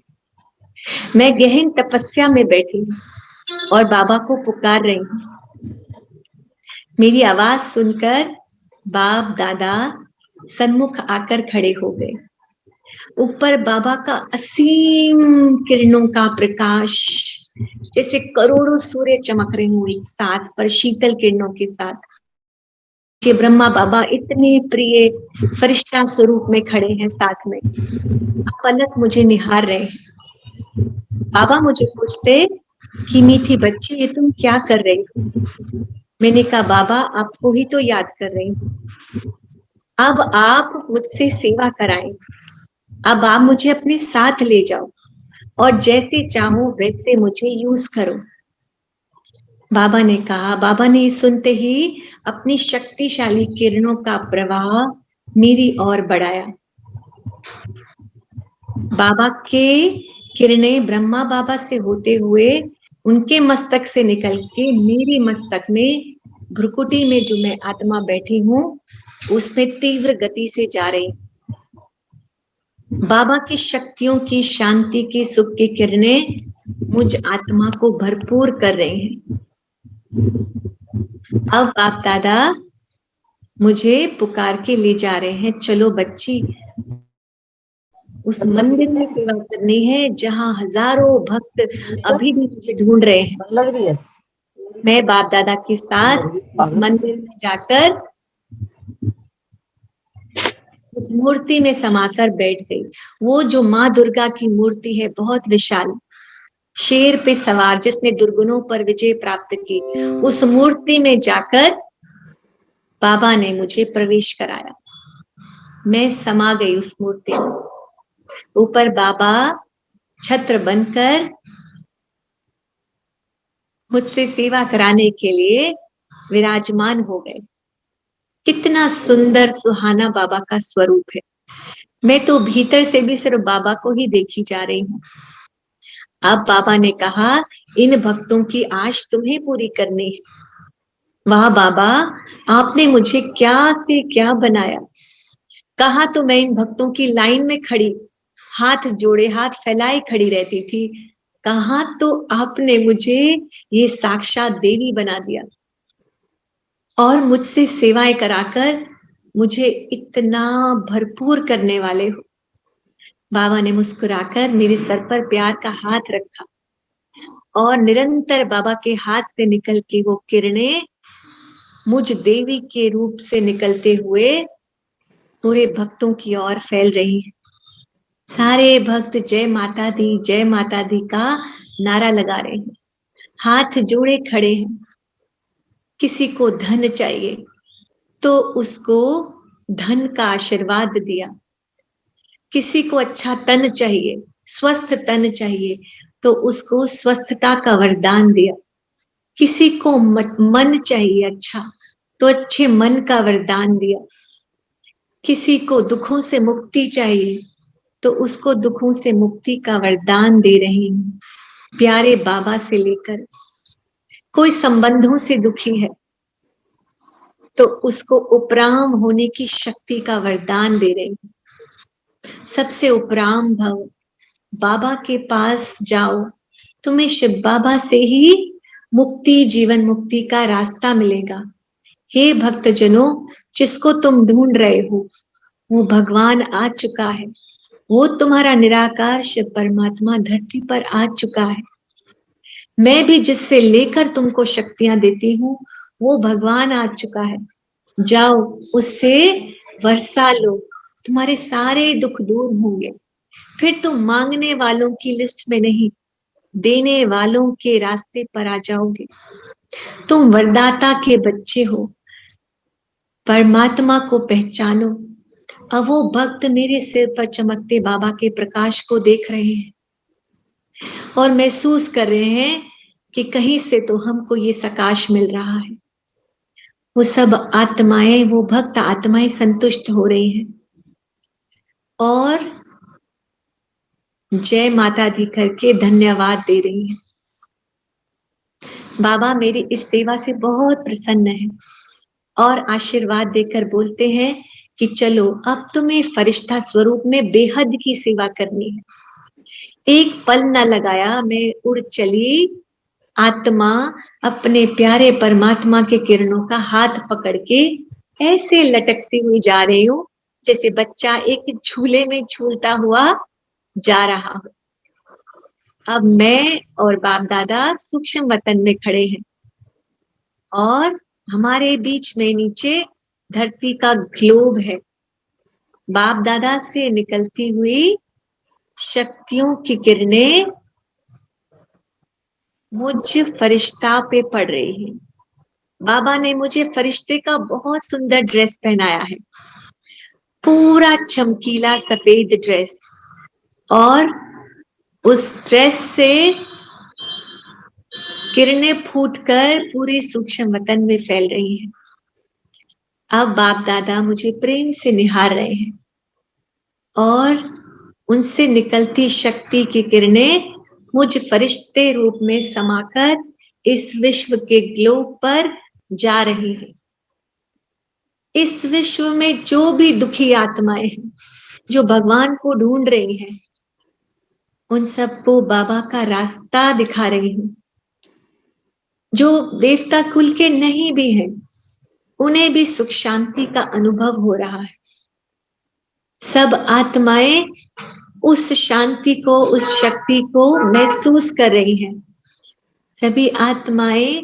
F: मैं गहन तपस्या में बैठी हूँ और बाबा को पुकार रही हूँ। मेरी आवाज सुनकर बाप दादा सन्मुख आकर खड़े हो गए। ऊपर बाबा का असीम किरणों का प्रकाश, जैसे करोड़ों सूर्य चमक रहे हों एक साथ, पर शीतल किरणों के साथ। ये ब्रह्मा बाबा इतने प्रिय फरिश्ता स्वरूप में खड़े हैं साथ में, पलक मुझे निहार रहे हैं। बाबा मुझे पूछते कि मीठी बच्ची ये तुम क्या कर रही हो? मैंने कहा बाबा आपको ही तो याद कर रही हूँ, अब आप मुझसे सेवा कराएं, अब आप मुझे अपने साथ ले जाओ और जैसे चाहो वैसे मुझे यूज करो। बाबा ने कहा, बाबा ने सुनते ही अपनी शक्तिशाली किरणों का प्रवाह मेरी ओर बढ़ाया। बाबा के किरणें ब्रह्मा बाबा से होते हुए उनके मस्तक से निकल के मेरी मस्तक में, भ्रुकुटी में जो मैं आत्मा बैठी हूँ उसमें तीव्र गति से जा रही। बाबा की शक्तियों की, शांति की, सुख की किरणें मुझ आत्मा को भरपूर कर रही हैं। अब बाप दादा मुझे पुकार के ले जा रहे हैं, चलो बच्ची उस मंदिर में सेवा करनी है जहाँ हजारों भक्त अभी भी मुझे ढूंढ रहे हैं।
K: लग रही है।
F: मैं बाप दादा के साथ मंदिर में जाकर उस मूर्ति में समाकर बैठ गई। वो जो माँ दुर्गा की मूर्ति है बहुत विशाल, शेर पे सवार, जिसने दुर्गुणों पर विजय प्राप्त की, उस मूर्ति में जाकर बाबा ने मुझे प्रवेश कराया। मैं समा गई उस मूर्ति में। ऊपर बाबा छत्र बनकर मुझसे सेवा कराने के लिए विराजमान हो गए। कितना सुंदर सुहाना बाबा का स्वरूप है। मैं तो भीतर से भी सिर्फ बाबा को ही देखी जा रही हूँ। अब बाबा ने कहा, इन भक्तों की आश तुम्हें पूरी करनी है। वाह बाबा, आपने मुझे क्या से क्या बनाया। कहा तो मैं इन भक्तों की लाइन में खड़ी, हाथ जोड़े, हाथ फैलाए खड़ी रहती थी। कहा तो आपने मुझे ये साक्षात देवी बना दिया और मुझसे सेवाएं कराकर मुझे इतना भरपूर करने वाले हो। बाबा ने मुस्कुराकर मेरे सर पर प्यार का हाथ रखा और निरंतर बाबा के हाथ से निकल के वो किरणें मुझ देवी के रूप से निकलते हुए पूरे भक्तों की ओर फैल रही है। सारे भक्त जय माता दी का नारा लगा रहे हैं, हाथ जोड़े खड़े हैं। किसी को धन चाहिए तो उसको धन का आशीर्वाद दिया, किसी को अच्छा तन चाहिए, स्वस्थ तन चाहिए तो उसको स्वस्थता का वरदान दिया, किसी को मन चाहिए अच्छा तो अच्छे मन का वरदान दिया, किसी को दुखों से मुक्ति चाहिए तो उसको दुखों से मुक्ति का वरदान दे रही हूँ। प्यारे बाबा से लेकर कोई संबंधों से दुखी है तो उसको उपराम होने की शक्ति का वरदान दे रही हूँ। सबसे उपराम भव, बाबा के पास जाओ, तुम्हें शिव बाबा से ही मुक्ति, जीवन मुक्ति का रास्ता मिलेगा। हे भक्तजनों, जिसको तुम ढूंढ रहे हो वो भगवान आ चुका है। वो तुम्हारा निराकार शिव परमात्मा धरती पर आ चुका है। मैं भी जिससे लेकर तुमको शक्तियां देती हूँ वो भगवान आ चुका है। जाओ उससे वर्षा लो, तुम्हारे सारे दुख दूर होंगे। फिर तुम मांगने वालों की लिस्ट में नहीं, देने वालों के रास्ते पर आ जाओगे। तुम वरदाता के बच्चे हो, परमात्मा को पहचानो। अब वो भक्त मेरे सिर पर चमकते बाबा के प्रकाश को देख रहे हैं और महसूस कर रहे हैं कि कहीं से तो हमको ये प्रकाश मिल रहा है। वो सब आत्माएं, वो भक्त आत्माएं संतुष्ट हो रही हैं और जय माता दी करके धन्यवाद दे रही हैं। बाबा मेरी इस सेवा से बहुत प्रसन्न है और आशीर्वाद देकर बोलते हैं कि चलो अब तुम्हें फरिश्ता स्वरूप में बेहद की सेवा करनी है। एक पल न लगाया मैं उड़ चली, आत्मा अपने प्यारे परमात्मा के किरणों का हाथ पकड़ के ऐसे लटकती हुई जा रही हूँ जैसे बच्चा एक झूले में झूलता हुआ जा रहा हो। अब मैं और बाप दादा सूक्ष्म वतन में खड़े हैं और हमारे बीच में नीचे धरती का ग्लोब है। बाप दादा से निकलती हुई शक्तियों की किरणें मुझ फरिश्ता पे पड़ रही है। बाबा ने मुझे फरिश्ते का बहुत सुंदर ड्रेस पहनाया है, पूरा चमकीला सफेद ड्रेस, और उस ड्रेस से किरणें फूटकर पूरे सूक्ष्म वतन में फैल रही हैं। अब बाप दादा मुझे प्रेम से निहार रहे हैं और उनसे निकलती शक्ति की किरणें मुझ फरिश्ते रूप में समाकर इस विश्व के ग्लोब पर जा रही है। इस विश्व में जो भी दुखी आत्माएं हैं, जो भगवान को ढूंढ रही हैं, उन सबको बाबा का रास्ता दिखा रही हूँ। जो देवता कुल के नहीं भी हैं, उन्हें भी सुख शांति का अनुभव हो रहा है। सब आत्माएं उस शांति को, उस शक्ति को महसूस कर रही हैं। सभी आत्माएं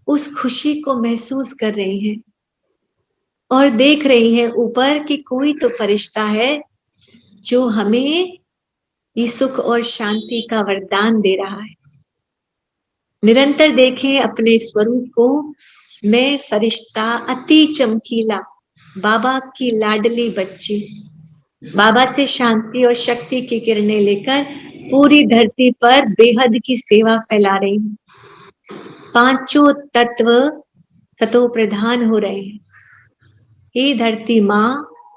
F: उस खुशी को महसूस कर रही हैं। और देख रही हैं ऊपर कि कोई तो फरिश्ता है जो हमें ये सुख और शांति का वरदान दे रहा है। निरंतर देखें अपने स्वरूप को। मैं फरिश्ता अति चमकीला, बाबा की लाडली बच्ची, बाबा से शांति और शक्ति की किरणें लेकर पूरी धरती पर बेहद की सेवा फैला रही हूँ। पांचों तत्व तत्व प्रधान हो रहे हैं। हे धरती माँ,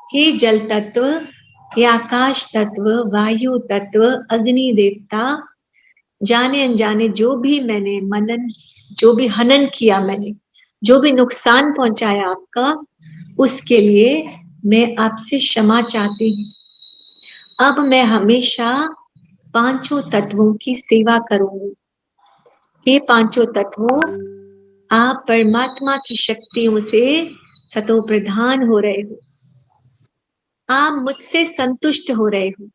F: हे जल तत्व, हे आकाश तत्व, वायु तत्व, अग्नि देवता, जाने अनजाने जो भी मैंने जो भी हनन किया मैंने, जो भी नुकसान पहुंचाया आपका, उसके लिए मैं आपसे क्षमा चाहती हूँ। अब मैं हमेशा पांचों तत्वों की सेवा करूंगी। हे पांचों तत्वों, आप परमात्मा की शक्तियों से सतो प्रधान हो रहे हो। आप मुझसे संतुष्ट हो रहे हो।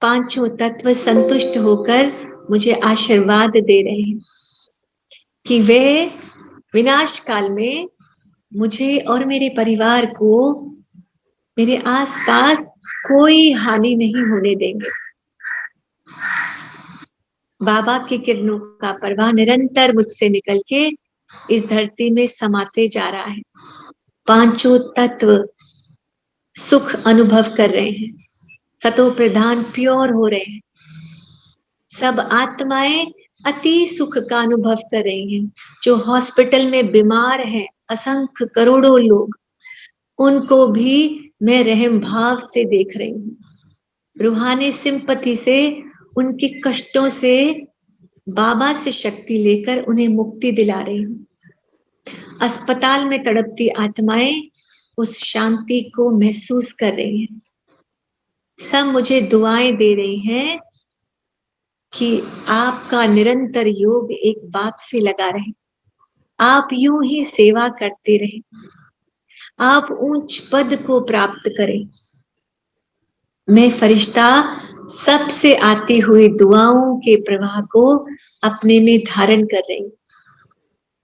F: पांचों तत्व संतुष्ट होकर मुझे आशीर्वाद दे रहे हैं कि वे विनाश काल में मुझे और मेरे परिवार को, मेरे आसपास कोई हानि नहीं होने देंगे। बाबा की किरणों का प्रवाह निरंतर मुझसे निकल के इस धरती में समाते जा रहा है। पांचों तत्व सुख अनुभव कर रहे हैं, सतो प्रधान प्योर हो रहे हैं। सब आत्माएं अति सुख का अनुभव कर रही हैं। जो हॉस्पिटल में बीमार हैं, असंख्य करोड़ों लोग, उनको भी मैं रहम भाव से देख रही हूँ। रूहानी सिंपैथी से, उनके कष्टों से बाबा से शक्ति लेकर उन्हें मुक्ति दिला रही हूँ। अस्पताल में तड़पती आत्माएं उस शांति को महसूस कर रही हैं। सब मुझे दुआएं दे रही हैं कि आपका निरंतर योग एक बाप से लगा रहे। आप यूं ही सेवा करते रहे। आप उच्च पद को प्राप्त करें। मैं फरिश्ता सबसे आती हुई दुआओं के प्रवाह को अपने में धारण कर रही हूँ।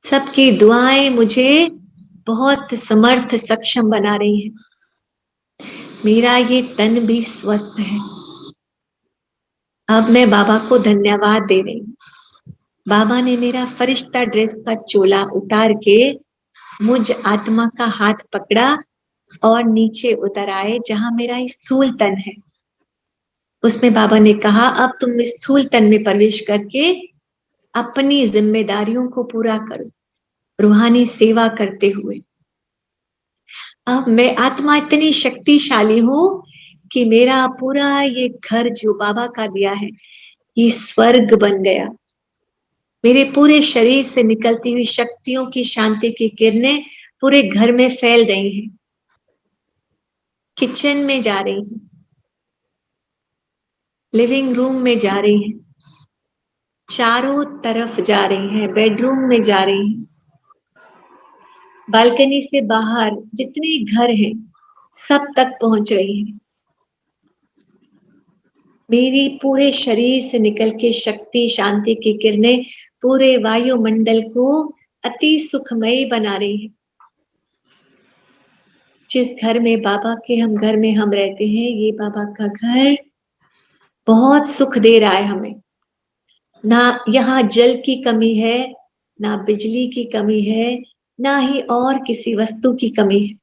F: सबकी दुआएं मुझे बहुत समर्थ सक्षम बना रही हैं। मेरा ये तन भी स्वस्थ है। अब मैं बाबा को धन्यवाद दे रही हूँ। बाबा ने मेरा फरिश्ता ड्रेस का चोला उतार के मुझ आत्मा का हाथ पकड़ा और नीचे उतर आए जहां मेरा स्थूल तन है। उसमें बाबा ने कहा, अब तुम स्थूल तन में प्रवेश करके अपनी जिम्मेदारियों को पूरा करो, रूहानी सेवा करते हुए। अब मैं आत्मा इतनी शक्तिशाली हूं कि मेरा पूरा ये घर जो बाबा का दिया है, ये स्वर्ग बन गया। मेरे पूरे शरीर से निकलती हुई शक्तियों की शांति की किरणें पूरे घर में फैल रही हैं। किचन में जा रही हैं, लिविंग रूम में जा रही हैं, चारों तरफ जा रही हैं, बेडरूम में जा रही हैं, बालकनी से बाहर जितने घर हैं सब तक पहुंच रही हैं। मेरी पूरे शरीर से निकल के शक्ति शांति की किरणें पूरे वायुमंडल को अति सुखमय बना रही है। जिस घर में बाबा के घर में हम रहते हैं, ये बाबा का घर बहुत सुख दे रहा है हमें। ना यहाँ जल की कमी है, ना बिजली की कमी है, ना ही और किसी वस्तु की कमी है।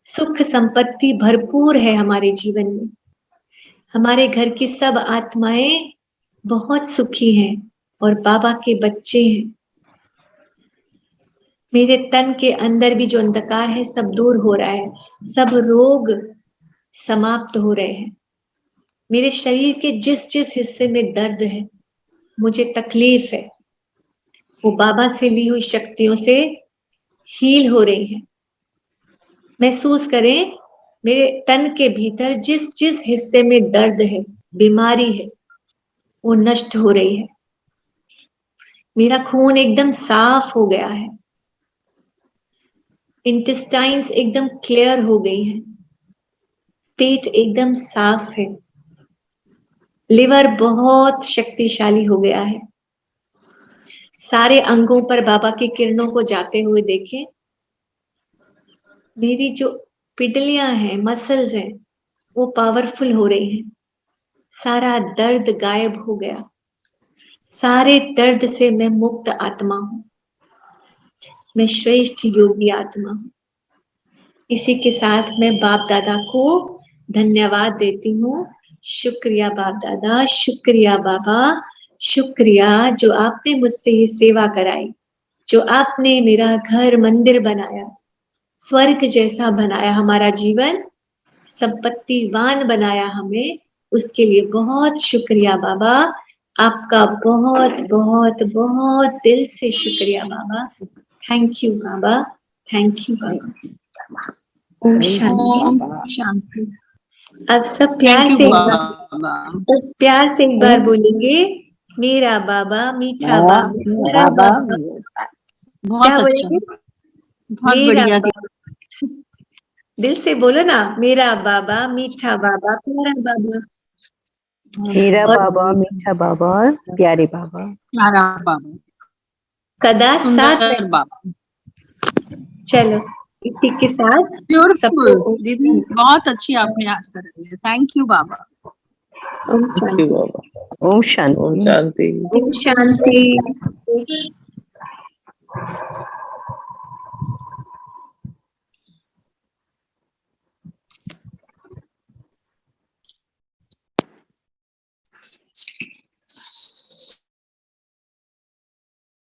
F: सुख संपत्ति भरपूर है हमारे जीवन में। हमारे घर की सब आत्माएं बहुत सुखी हैं और बाबा के बच्चे हैं। मेरे तन के अंदर भी जो अंधकार है सब दूर हो रहा है, सब रोग समाप्त हो रहे हैं। मेरे शरीर के जिस जिस हिस्से में दर्द है, मुझे तकलीफ है, वो बाबा से ली हुई शक्तियों से हील हो रही है। महसूस करें, मेरे तन के भीतर जिस जिस हिस्से में दर्द है, बीमारी है, वो नष्ट हो रही है। मेरा खून एकदम साफ हो गया है। इंटेस्टाइन्स एकदम क्लियर हो गई है। पेट एकदम साफ है। लिवर बहुत शक्तिशाली हो गया है। सारे अंगों पर बाबा की किरणों को जाते हुए देखें। मेरी जो पिडलियां हैं, मसल्स हैं, वो पावरफुल हो रही हैं। सारा दर्द गायब हो गया। सारे दर्द से मैं मुक्त आत्मा हूँ। मैं श्रेष्ठ योगी आत्मा हूँ। इसी के साथ मैं बाप दादा को धन्यवाद देती हूँ। शुक्रिया बाप दादा, शुक्रिया बाबा, शुक्रिया जो आपने मुझसे ये सेवा कराई, जो आपने मेरा घर मंदिर बनाया, स्वर्ग जैसा बनाया हमारा जीवन, संपत्तिवान बनाया हमें। उसके लिए बहुत शुक्रिया बाबा। आपका बहुत बहुत बहुत दिल से शुक्रिया बाबा। थैंक यू बाबा, थैंक यू बाबा। ओम शांति, शांति। अब सब प्यार से बस प्यार से एक बार बोलेंगे, मेरा बाबा मीठा बाबा, मेरा बाबा। क्या बोलेंगे?
O: बहुत
F: मेरा
O: बढ़िया।
F: बाबा। दिल से बोलो ना, मेरा बाबा मीठा बाबा, प्यारा बाबा।
P: मेरा बाबा मीठा बाबा, प्यारे बाबा,
O: प्यारा बाबा,
F: कदा साथ
O: सुंदर बाबा।
F: चलो इसी के साथ
O: ब्यूटीफुल दीदी, बहुत अच्छी आपने याद कर रही है। थैंक यू बाबा।
F: ओम शांति,
P: ओम शांति,
F: ओम शांति।